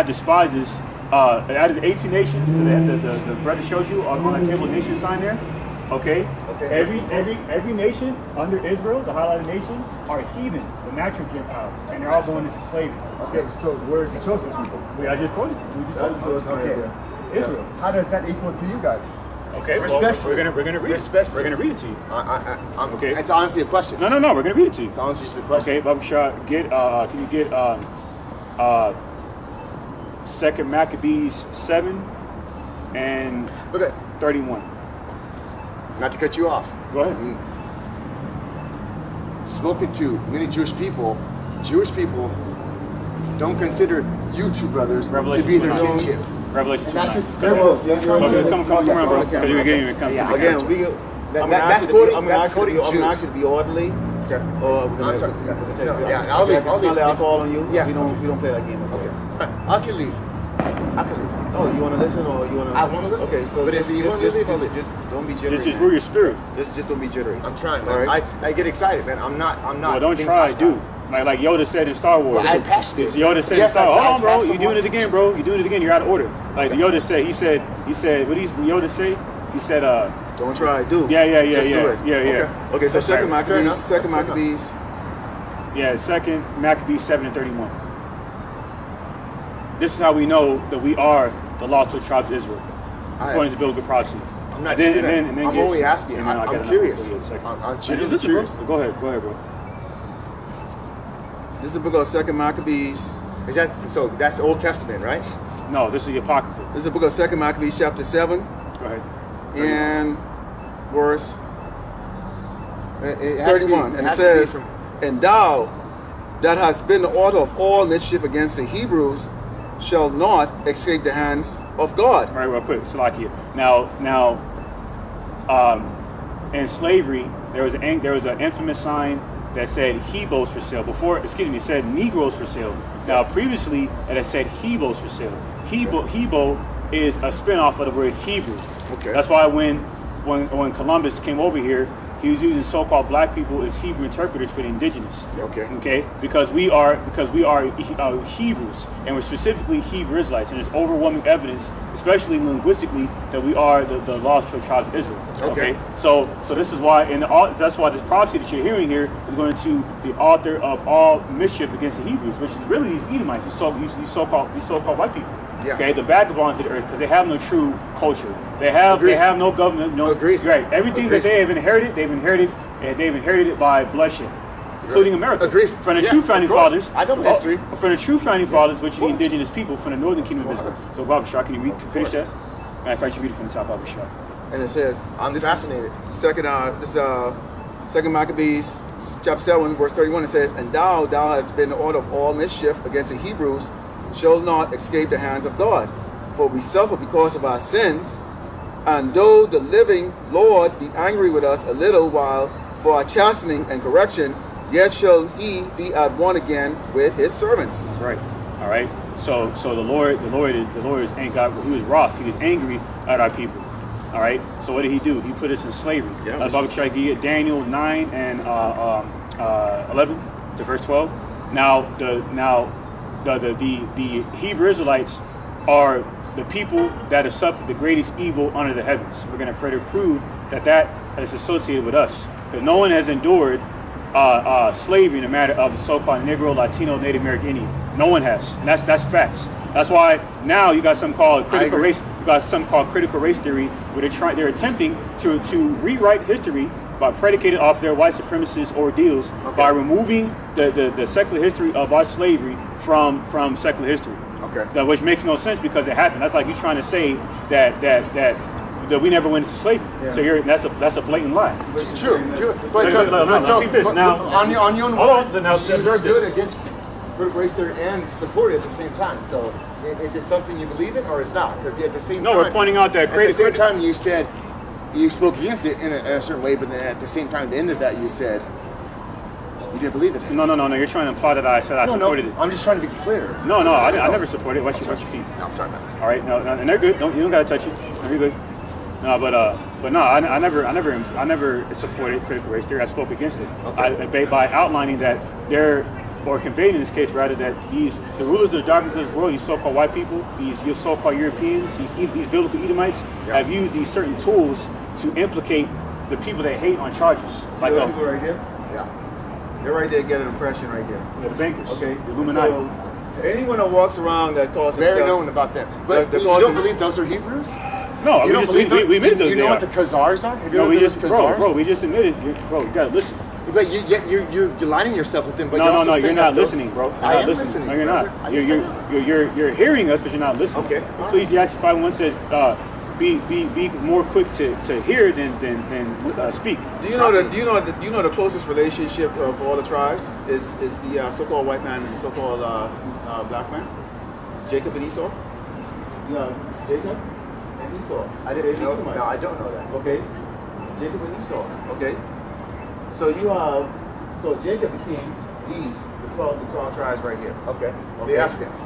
despises out of the 18 nations, the brother showed you on the table of nations sign there. Okay. Every nation under Israel, the highlighted nations, are heathen, the natural Gentiles, and they're all going into slavery. Okay, so where's the chosen people? I just quoted you. Okay. Israel. How does that equal to you guys? Okay, respectfully. We're gonna read it. We're gonna read it to you. Okay. It's honestly a question. No, we're gonna read it to you. It's honestly just a question. Okay, Baba Shah, can you get 2 Maccabees 7 and 31. Not to cut you off. Go ahead. Spoken to many Jewish people don't consider you two brothers to be their kinship. Revelation 2. That's just come on, bro. Because you're getting it. Again, that's quoting. I'm gonna ask you to be orderly. Okay. I'll leave. I'll fall on you. Yeah. We don't play that game. Okay. I can leave. Oh, you want to listen or you want to? I want to listen. Okay, so but if you want to leave, I'll leave. Don't be jittery. Just rule your spirit. Just don't be jittery. I'm trying, man. Right? I get excited, man. I'm not. Well, don't try. Do. Like Yoda said in Star Wars. Well, I'm passionate. Yoda said in Star Wars. Hold on, bro. You're doing it again, bro. You're doing it again. You're out of order. Like Yoda said. He said. What did Yoda say? He said. Don't try. Do. Yeah. Just do it. Yeah. Okay. So Second Maccabees. Yeah. 2 Maccabees 7 and 31. This is how we know that we are the lost 12 tribes of Israel, according to biblical prophecy. I'm not. I'm only asking. I'm curious. I'm genuinely curious. Go ahead, bro. This is the book of 2 Maccabees. Is that so? That's the Old Testament, right? No, this is the Apocrypha. This is the book of 2 Maccabees, chapter 7. Go ahead. And verse 31. And it says, "And thou that hast been the author of all mischief against the Hebrews shall not escape the hands of God." All right, real quick, Salakia. Now, in slavery, there was an infamous sign that said Hebos for sale. It said Negroes for sale. Now, previously, it had said Hebos for sale. Hebo is a spinoff of the word Hebrew. Okay. That's why when Columbus came over here, he was using so-called black people as Hebrew interpreters for the indigenous. Okay. Okay. Because we are Hebrews, and we're specifically Hebrew Israelites, and there's overwhelming evidence, especially linguistically, that we are the lost tribes of Israel. Okay. So this is why, that's why this prophecy that you're hearing here is going to the author of all mischief against the Hebrews, which is really these Edomites, these so-called white people. Yeah. Okay, the vagabonds of the earth, because they have no true culture. They have no government. No, Agreed. Right. Everything that they have inherited, they've inherited it by bloodshed, including America. Agreed. From the true founding fathers. I know history. From the true founding fathers, which are the indigenous people from the northern kingdom of Israel. So, Baba Shah, can you finish that? Matter of fact, you read it from the top, Baba Shah. And it says, I'm fascinated. Second Maccabees, chapter 7, verse 31, it says, and thou hast been the order of all mischief against the Hebrews, shall not escape the hands of God. For we suffer because of our sins, and though the living Lord be angry with us a little while for our chastening and correction, yet shall he be at one again with his servants. That's right. All right. So the Lord is angry. He was wroth. He was angry at our people. All right. So what did he do? He put us in slavery. Yeah. Baba Shah, get Daniel 9 and 11 to verse 12. Now the Hebrew Israelites are the people that have suffered the greatest evil under the heavens. We're going to further prove that is associated with us, because no one has endured slavery in the matter of the so-called Negro, Latino, Native American Indian. No one has, and that's facts. That's why now you got something called critical race. You got something called critical race theory, where they're attempting to rewrite history by predicated off their white supremacist ordeals, by removing the secular history of our slavery from secular history. Okay. Which makes no sense, because it happened. That's like you trying to say that we never went into slavery. Yeah. So that's a blatant lie. True. But keep this now. On your own Hold on. words, So now you stood against critical race theory and support it at the same time. So is it something you believe in, or it's not? Because at the same time, we're pointing out that at the same time you said you spoke against it in a certain way, but then at the same time, at the end of that, you said you didn't believe it. No. You're trying to imply that I said I supported it. I'm just trying to be clear. No, I never supported it. Watch your feet. No, I'm sorry, man. All right, no, and they're good. You don't gotta touch it. They're good. No, but no, I never supported critical race theory. I spoke against it. Okay. By outlining that or conveying in this case rather, that the rulers of the darkness of this world, these so-called white people, these so-called Europeans, these biblical Edomites, have used these certain tools to implicate the people they hate on charges. Like those people right here? Yeah. They're right there getting an impression right there. The bankers. Okay. The Illuminati. So, anyone that walks around that calls Very himself... known about them. But you don't believe those are Hebrews? No, you don't believe those? We admitted those. You know what the Khazars are? Have you No, know what the Khazars? bro, we just admitted. Bro, you gotta listen. But you're lining yourself with them. But No, you're not listening, bro. I am listening. No, you're not. You're hearing us, but you're not listening. Okay. Ecclesiastes 5:1 says, "Be more quick to hear than speak." Do you know the closest relationship of all the tribes is the so-called white man and the so-called black man, Jacob and Esau? Jacob and Esau. I didn't know. No, I don't know that. Okay, Jacob and Esau. Okay, so Jacob became the 12 tribes right here. Okay. The Africans.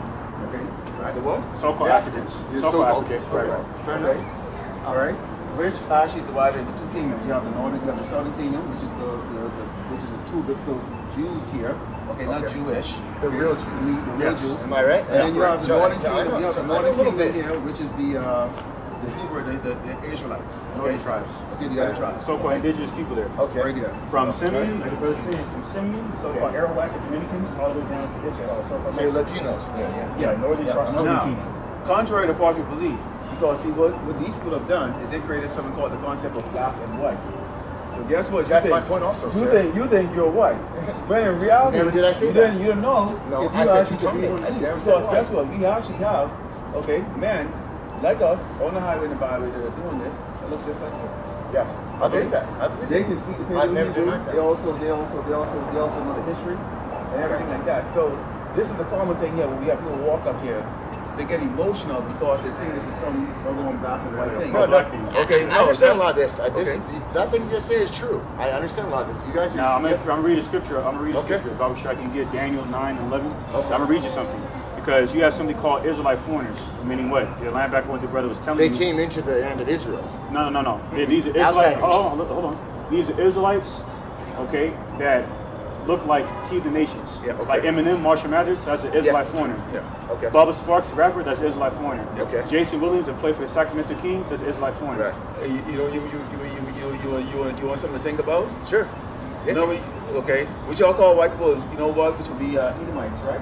Okay, right. The what? So-called Africans. Okay. Right. Fair enough. All right. Which actually is divided into two kingdoms. You have the northern, you have the southern kingdom, which is the true biblical Jews here. Okay, not Jewish. The real Jews. The real Jews. Am I right? And then you have the northern I kingdom. You have the know a northern little kingdom bit. here, which is the Hebrew, the Israelites, northern tribes. Okay, the other tribes. So-called indigenous people there. Okay. Right there. From Simeon, like the brother said, from Simeon, so-called Arawak Dominicans, all the way down to Israel. So you're Latinos. Yeah, northern tribes. Now, contrary to popular belief, because see what these people have done is they created something called the concept of black and white. So guess what? That's my point also, You think you're white, but in reality, Never did I say that. You don't know No, if you I said actually you told me. could be I one of never these. said Because white. guess what? We actually have men like us on the highway and the byway that are doing this. That looks just like you. Yes. I believe that. I believe They that. can speak the I've Hebrew. never denied that. They also know the history and everything like that. So this is the common thing here when we have people walk up here. They get emotional because they think this is some going black and white thing. No, Okay, I understand a lot of this. Okay. That thing you just say is true. I understand a lot of this. You guys are Now, I'm going to read a scripture. I'm going to read a Okay. scripture. If I can get Daniel 9 and 11. Okay. I'm going to read you something. because you have something called Israelite foreigners, meaning what? The land back what the brother was telling They you. came into the land of Israel. No. These are Israelites. Outsiders. Hold on. These are Israelites, okay, that look like heathen nations. Yeah, okay. Like Eminem, Marshall Mathers, that's an Israelite foreigner. Yeah. Okay. Bubba Sparks, the rapper, that's an Israelite foreigner. Okay. Jason Williams, that played for the Sacramento Kings, that's an Israelite foreigner. Right. You want something to think about? Sure. You know, okay, which y'all call white people, you know what, which would be Edomites, right?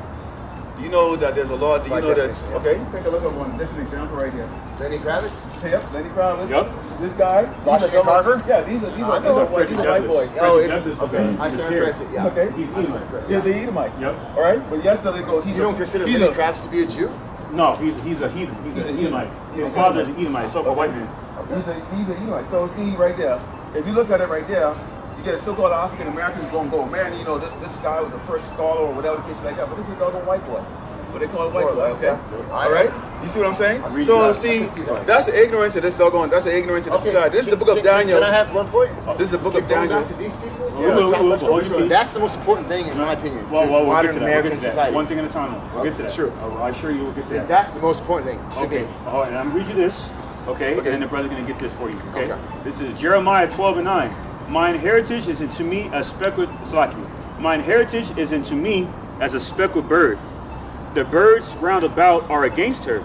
You know that there's a law, you know that, okay, take a look at one. This is an example right here. Lenny Kravitz? Yep, Lenny Kravitz. Yep. This guy. Washington Carver? Yeah, these are white boys. Oh, is it? Okay. I stand corrected, yeah. Okay. He's Edomite. Yeah, the Edomites. Yep. All right, but yes, so they go, You don't consider Lenny Kravitz to be a Jew? No, he's a heathen. He's an Edomite. His father is an Edomite, so-called white man. He's an Edomite. So see right there, if you look at it right there, you get a so-called African Americans going to go, man, you know, this guy was the first scholar or whatever the case like that, but this is another white boy. What they call a white boy, okay? All right? You see what I'm saying? So see, that's the ignorance of this doggone, that's the ignorance of this society. This is the book of Daniel. Can I have one point? This is the book of Daniel. To these people? Yeah. That's the most important thing, in my opinion, to We'll modern get to American that. society. One thing at a time. We'll get to that. Sure. I assure you we'll get to that. That's the most important thing. Okay. All right, and I'm going to read you this, okay? And then the brother's going to get this for you, okay? Okay. This is Jeremiah 12:9. Mine heritage is unto me as speckled, Mine heritage is unto me as a speckled bird. The birds round about are against her.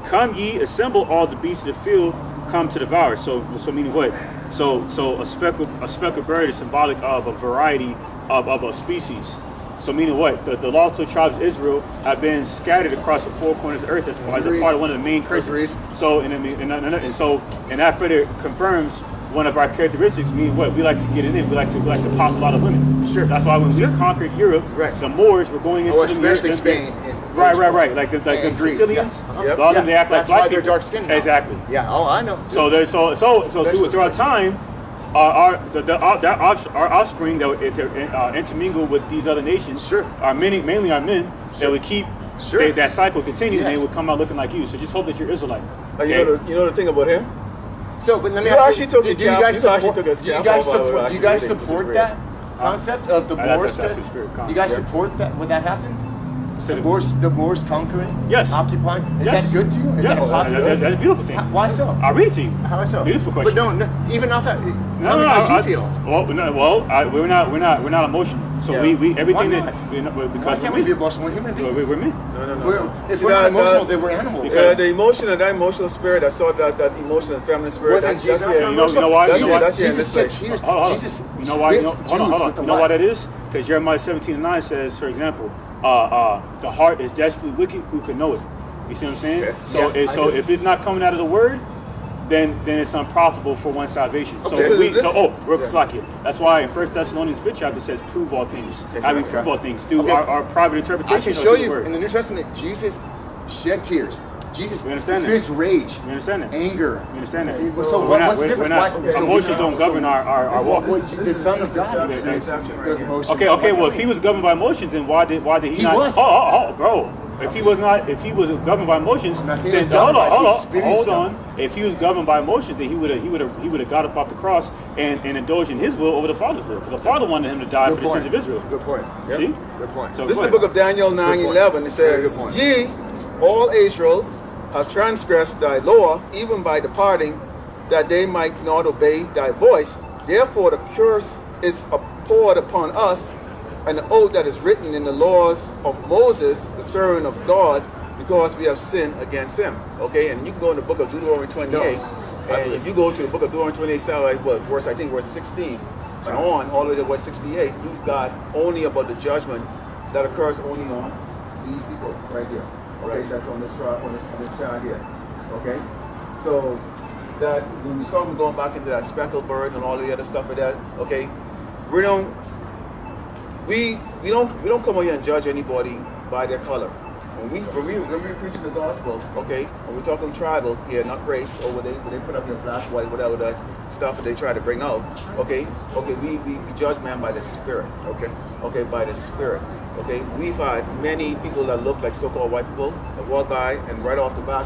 Come ye, assemble all the beasts of the field, come to devour. So meaning what? So a speckled bird is symbolic of a variety of a species. So meaning what? The lost two tribes of Israel have been scattered across the four corners of the earth as a part of one of the main curses. So and that further confirms one of our characteristics, meaning what? We like to get it in. We like to pop a lot of women. Sure. That's why when we conquered Europe, the Moors were going into especially Spain. Right. Like the Sicilians, a lot of them they act like black people. They're dark skinned. Exactly. Yeah. Oh, I know. So throughout time, our offspring that would intermingle with these other nations, are mainly our men that would keep that cycle continue, and they would come out looking like you. So just hope that you're Israelite. Okay? You know the thing about him? So, but let me ask you, do you guys support that concept of the Moors? Do you guys support that? Would that happen? The Moors conquering? Yes. Occupying? Is that good to you? Is that a possibility? That's a beautiful thing. Why so? I'll read it to you. How so? Beautiful question. But no, even not that. How you feel? We're not emotional. So we everything that because why can't we be emotional? We're human beings. We're men. No. If we're not emotional, then we're animals. The emotional spirit, I saw that emotional feminine spirit. Wasn't Jesus? You know why? Jesus said tears. Jesus. You know why? Hold on. You know why that is? Because Jeremiah 17:9 says, for example, the heart is desperately wicked. Who can know it? You see what I'm saying? Okay. So if it's not coming out of the word, then it's unprofitable for one's salvation. Okay. That's why in 1 Thessalonians 5th chapter it says, prove all things. How we prove all things? Through our private interpretation. I can show you in the New Testament, Jesus shed tears. Jesus experienced rage. We understand that. Anger. We understand that. So what's the difference? Emotions don't govern our walk. The Son of God experienced those emotions. Okay. Well, if he was governed by emotions, then why did he not? Was. Bro. If he was governed by emotions, then hold on. If he was governed by emotions, then he would have got up off the cross and indulged in his will over the Father's will. Because the Father wanted him to die for the sins of Israel. Good point. See? Good point. So this is the book of Daniel 9:11. It says, "Ye, all Israel, have transgressed thy law, even by departing, that they might not obey thy voice. Therefore the curse is poured upon us, and the oath that is written in the laws of Moses, the servant of God, because we have sinned against him." Okay, and you can go in the book of Deuteronomy 28, and if you go to the book of Deuteronomy 28, verse 16, and on, all the way to verse 68, you've got only about the judgment that occurs only on these people right here. Okay, that's on this chart here. Okay, so that when we saw them going back into that speckled bird and all the other stuff like that, okay, we don't come over here and judge anybody by their color. When we're preaching the gospel, okay, when we're talking tribal, not race, or when they put up your black, white, whatever that stuff that they try to bring out, okay, we judge man by the spirit, okay, by the spirit, okay. We've had many people that look like so-called white people that walk by, and right off the bat,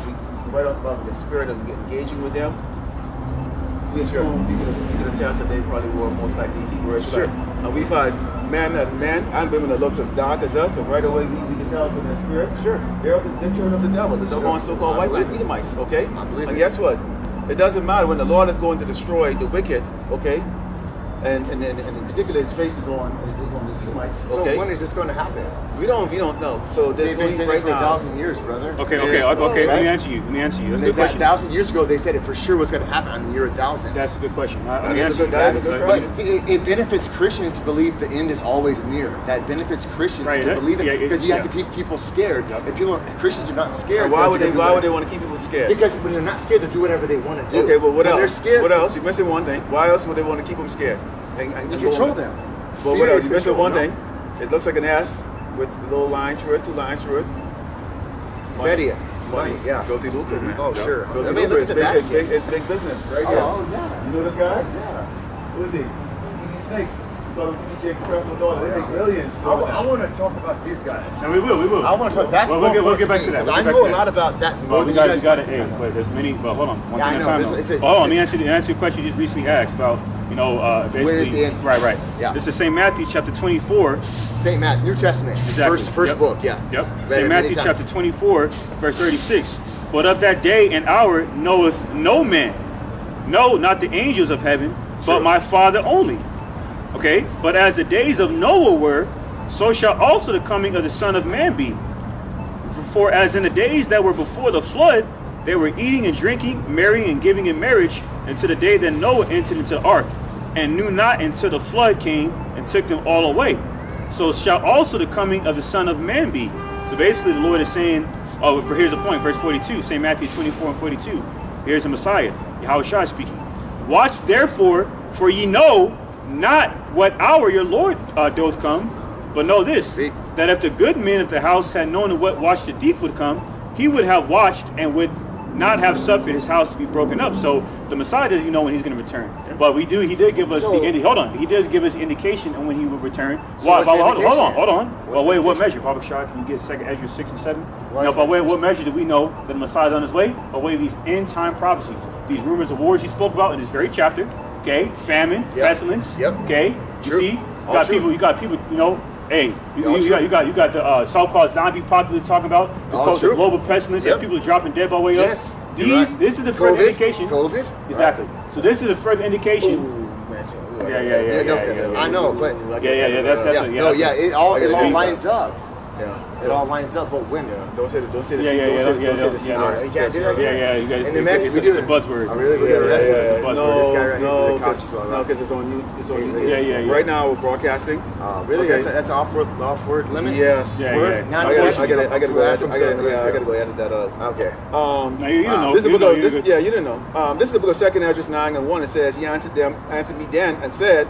the spirit of engaging with them, we assume we could attest that they probably were most likely Hebrew. And we've had men and women that look as dark as us, and right away we can tell from the spirit. Sure. They're children of the devil, the doggone so-called white man Edomites, okay? I believe and it. guess what? It doesn't matter when the Lord is going to destroy the wicked, okay? And in particular, his face is on the Edomites. Okay. So when is this going to happen? We don't know. So this They've been saying it for 1,000 years, brother. Okay. Yeah. Let me answer you. That's a good question. 1,000 years ago, they said it for sure was going to happen on the year 1,000. That's a good question. That is a good question. But it benefits Christians to believe the end is always near. That benefits Christians to believe it because you have to keep people scared. If Christians are not scared, why would they want to keep people scared? Because when they're not scared, they'll do whatever they want to do. Okay, but what else? They're scared. What else? You're missing one thing. Why else would they want to keep them scared? And control them. Well, what else? You're missing one thing. It looks like an S with the little line through it, 2 lines through it. Fedia. Money. Yeah. Filthy lucre, man. Oh, sure. Filthy I mean, lucre. look at the It's big business right here. Oh, yeah. You know this guy? Yeah. Who is he? TV Snakes. They make millions. I want to talk about these guys. No, we will. I want to talk. That's we'll get back to that. Because I know a lot about that more than you guys. But there's many. But hold on. Yeah, I know. Hold on. Let me answer your question you just recently asked about. Basically. Where's the end? Right. Yeah. This is St. Matthew chapter 24. St. Matthew, New Testament. Exactly. First book. Yeah. Yep. St. Matthew chapter 24, verse 36. But of that day and hour knoweth no man, no, not the angels of heaven, but my Father only. Okay, but as the days of Noah were, so shall also the coming of the Son of Man be. For as in the days that were before the flood, they were eating and drinking, marrying and giving in marriage, until the day that Noah entered into the ark, and knew not until the flood came and took them all away. So shall also the coming of the Son of Man be. So basically the Lord is saying, here's the point, verse 42, St. Matthew 24 and 42. Here's the Messiah, YAHAWAH speaking. Watch therefore, for ye know not what hour your Lord doth come, but know this, that if the good men of the house had known at what watch the thief would come, he would have watched and would not have suffered his house to be broken up. So the Messiah doesn't know when he's going to return. But he did give us he did give us the indication on when he will return. Hold on. By way of what measure? Papa Shah, can you get 2 Ezra 6 and 7? By way of what measure do we know that the Messiah is on his way? By way of these end time prophecies, these rumors of wars he spoke about in this very chapter. Okay, famine, pestilence. Okay, you got people, hey, you got the so-called zombie apocalypse talking about the global pestilence and people dropping dead by way of. This is the further indication. COVID? Exactly. So this is the further indication. Yeah. I know, but it all lines up. Yeah. It all lines up, but when? Don't say the You can't do that. Yeah. In New Mexico, it's a buzzword. I really would get arrested. This guy right No, because it's on YouTube. Yeah. Right now we're broadcasting. Really? Okay. That's off-word limit? Yes. Yeah. I gotta go edit that up. Okay. You didn't know. This is the book of, you didn't know. This is the book of 2 Ezra 9 and 1. It says, he answered me then and said,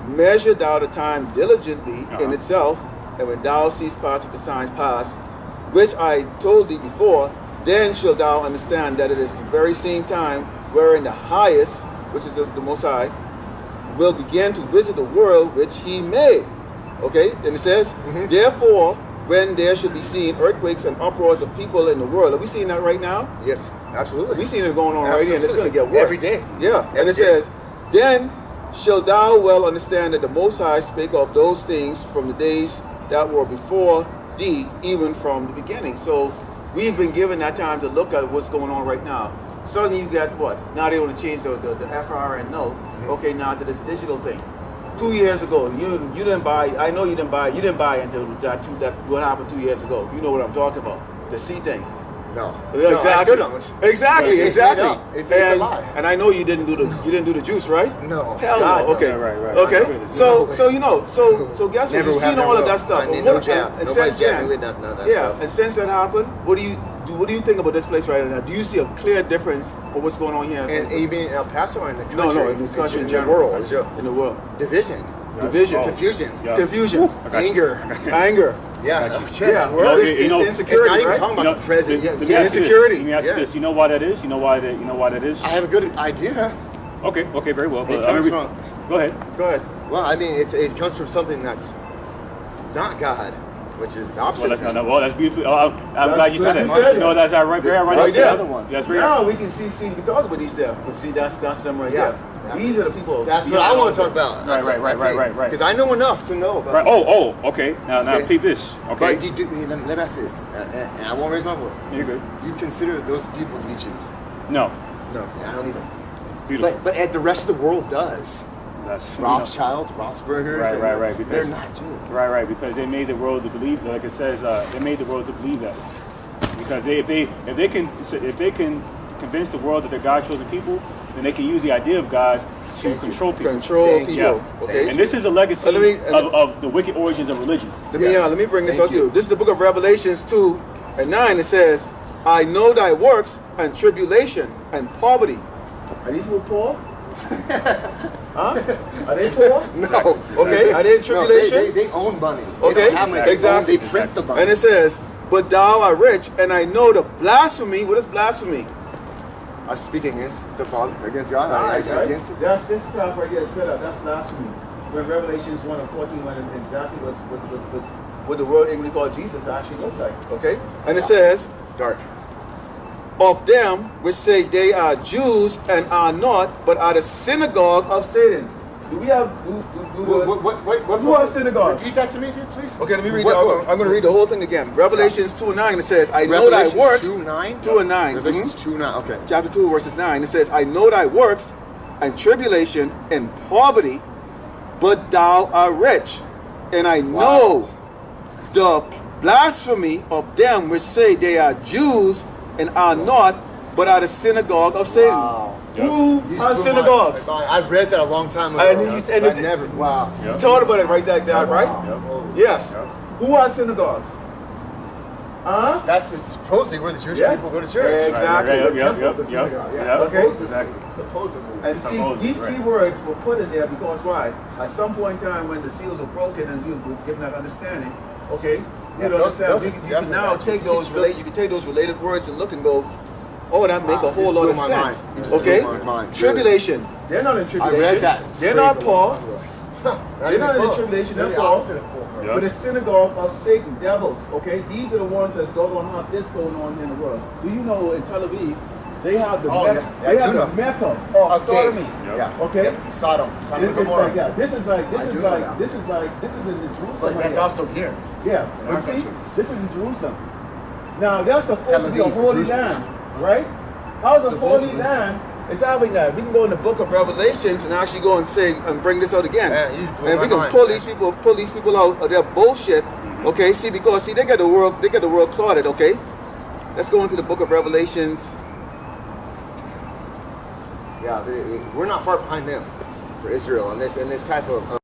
measure thou the time diligently in itself, and when thou seest parts of the signs past, which I told thee before, then shalt thou understand that it is the very same time wherein the highest, which is the Most High, will begin to visit the world which he made. Okay? And it says, therefore, when there should be seen earthquakes and uproars of people in the world. Are we seeing that right now? Yes, absolutely. We're seeing it going on right here, and it's going to get worse. Every day. Yeah. And it says, then shalt thou well understand that the Most High spake of those things from the days that were before thee, even from the beginning. So we've been given that time to look at what's going on right now. Suddenly you got what? Now they want to change the FR and no. Okay, now to this digital thing. 2 years ago, you didn't buy. I know you didn't buy. You didn't buy into that what happened 2 years ago. You know what I'm talking about? The C thing. No. Exactly. I still don't. Exactly. It's a lie. And I know you didn't do the juice, right? No. Hell no. Okay. Right. Okay. So guess what? You've seen all of that stuff. Nobody's jabbing with none of that stuff. And since that happened, what do you think about this place right now? Do you see a clear difference of what's going on here? And you mean in El Paso or in the country? No, in this country in general. In the world. Division. Confusion. Anger. Yeah. Insecurity. It's not even talking about the president. Insecurity. Let me ask you this. You know why that is? You know why that is? I have a good idea. Okay, very well. It comes from. Go ahead. Go ahead. Well, I mean, it comes from something that's not God. which is the opposite. Well, that's beautiful. I'm glad you said that. No, that's right there. That's the other one. That's right. Now we can see we can talk about these there, but see that's them right there. These are the people. That's what I want to talk about. Right. Because I know enough to know about. Right. Okay. Now peep this. Okay. But let me ask this, and I won't raise my voice. You're good. Do you consider those people to be Jews? No. Yeah, I don't either. Beautiful. But the rest of the world does. That's Rothschilds, Rothbergers. Right. Because they're not Jews. Right. Because they made the world to believe, like it says, they made the world to believe that. Because if they can convince the world that they're God's chosen people, then they can use the idea of God to control people. Okay. And this is a legacy of the wicked origins of religion. Let me bring this out to you. This is the book of Revelations 2:9. It says, I know thy works and tribulation and poverty. Are these people poor? Huh? Are they poor? No. Okay. Are they in tribulation? No, they own money. Okay. Exactly. They print the money. And it says, but thou art rich, and I know the blasphemy. What is blasphemy? Speaking against the Father, against God. Right. Against it. That's this stuff right here set up. That's blasphemy. When Revelations 1:14 went exactly what the word English called Jesus actually looks like. Okay? And it says, dark. Of them which say they are Jews and are not, but are the synagogue of Satan. Do we have who are synagogues? Repeat that to me, please. Okay, let me read. I'm going to read the whole thing again. Revelations 2:9. It says, "I know thy works." 2:9. 2:9. Revelations 2:9. Okay. Chapter 2, verses 9. It says, "I know thy works and tribulation and poverty, but thou art rich, and I know the blasphemy of them which say they are Jews and are not, but are the synagogue of Satan." Wow. Who are synagogues? I've read that a long time ago. And never. Wow. You taught about it right like that, right? Yes. Who are synagogues? That's supposedly where the Jewish people go to church. Exactly. Supposedly. And see, these key words were put in there because why? At some point in time when the seals were broken and you were given that understanding, okay? You can now take those related words and look and go, oh, that make a whole lot of sense. Okay? Tribulation. They're not in tribulation. I read that. They're not poor. They're not in tribulation. They're poor. But the synagogue of Satan, devils. Okay? These are the ones that don't have this going on in the world. Do you know in Tel Aviv, they have the Mecca of sodomy. Okay? Sodom and Gomorrah. This is in Jerusalem. But that's also here. Yeah. But see, this is in Jerusalem. Now, that's supposed to be a holy land. Right? How's a holy land is having that? We can go in the book of Revelations and actually go and say and bring this out again. And we can pull these people out of their bullshit. Okay, because they got the world clotted, okay? Let's go into the book of Revelations. Yeah, we're not far behind them for Israel in this type of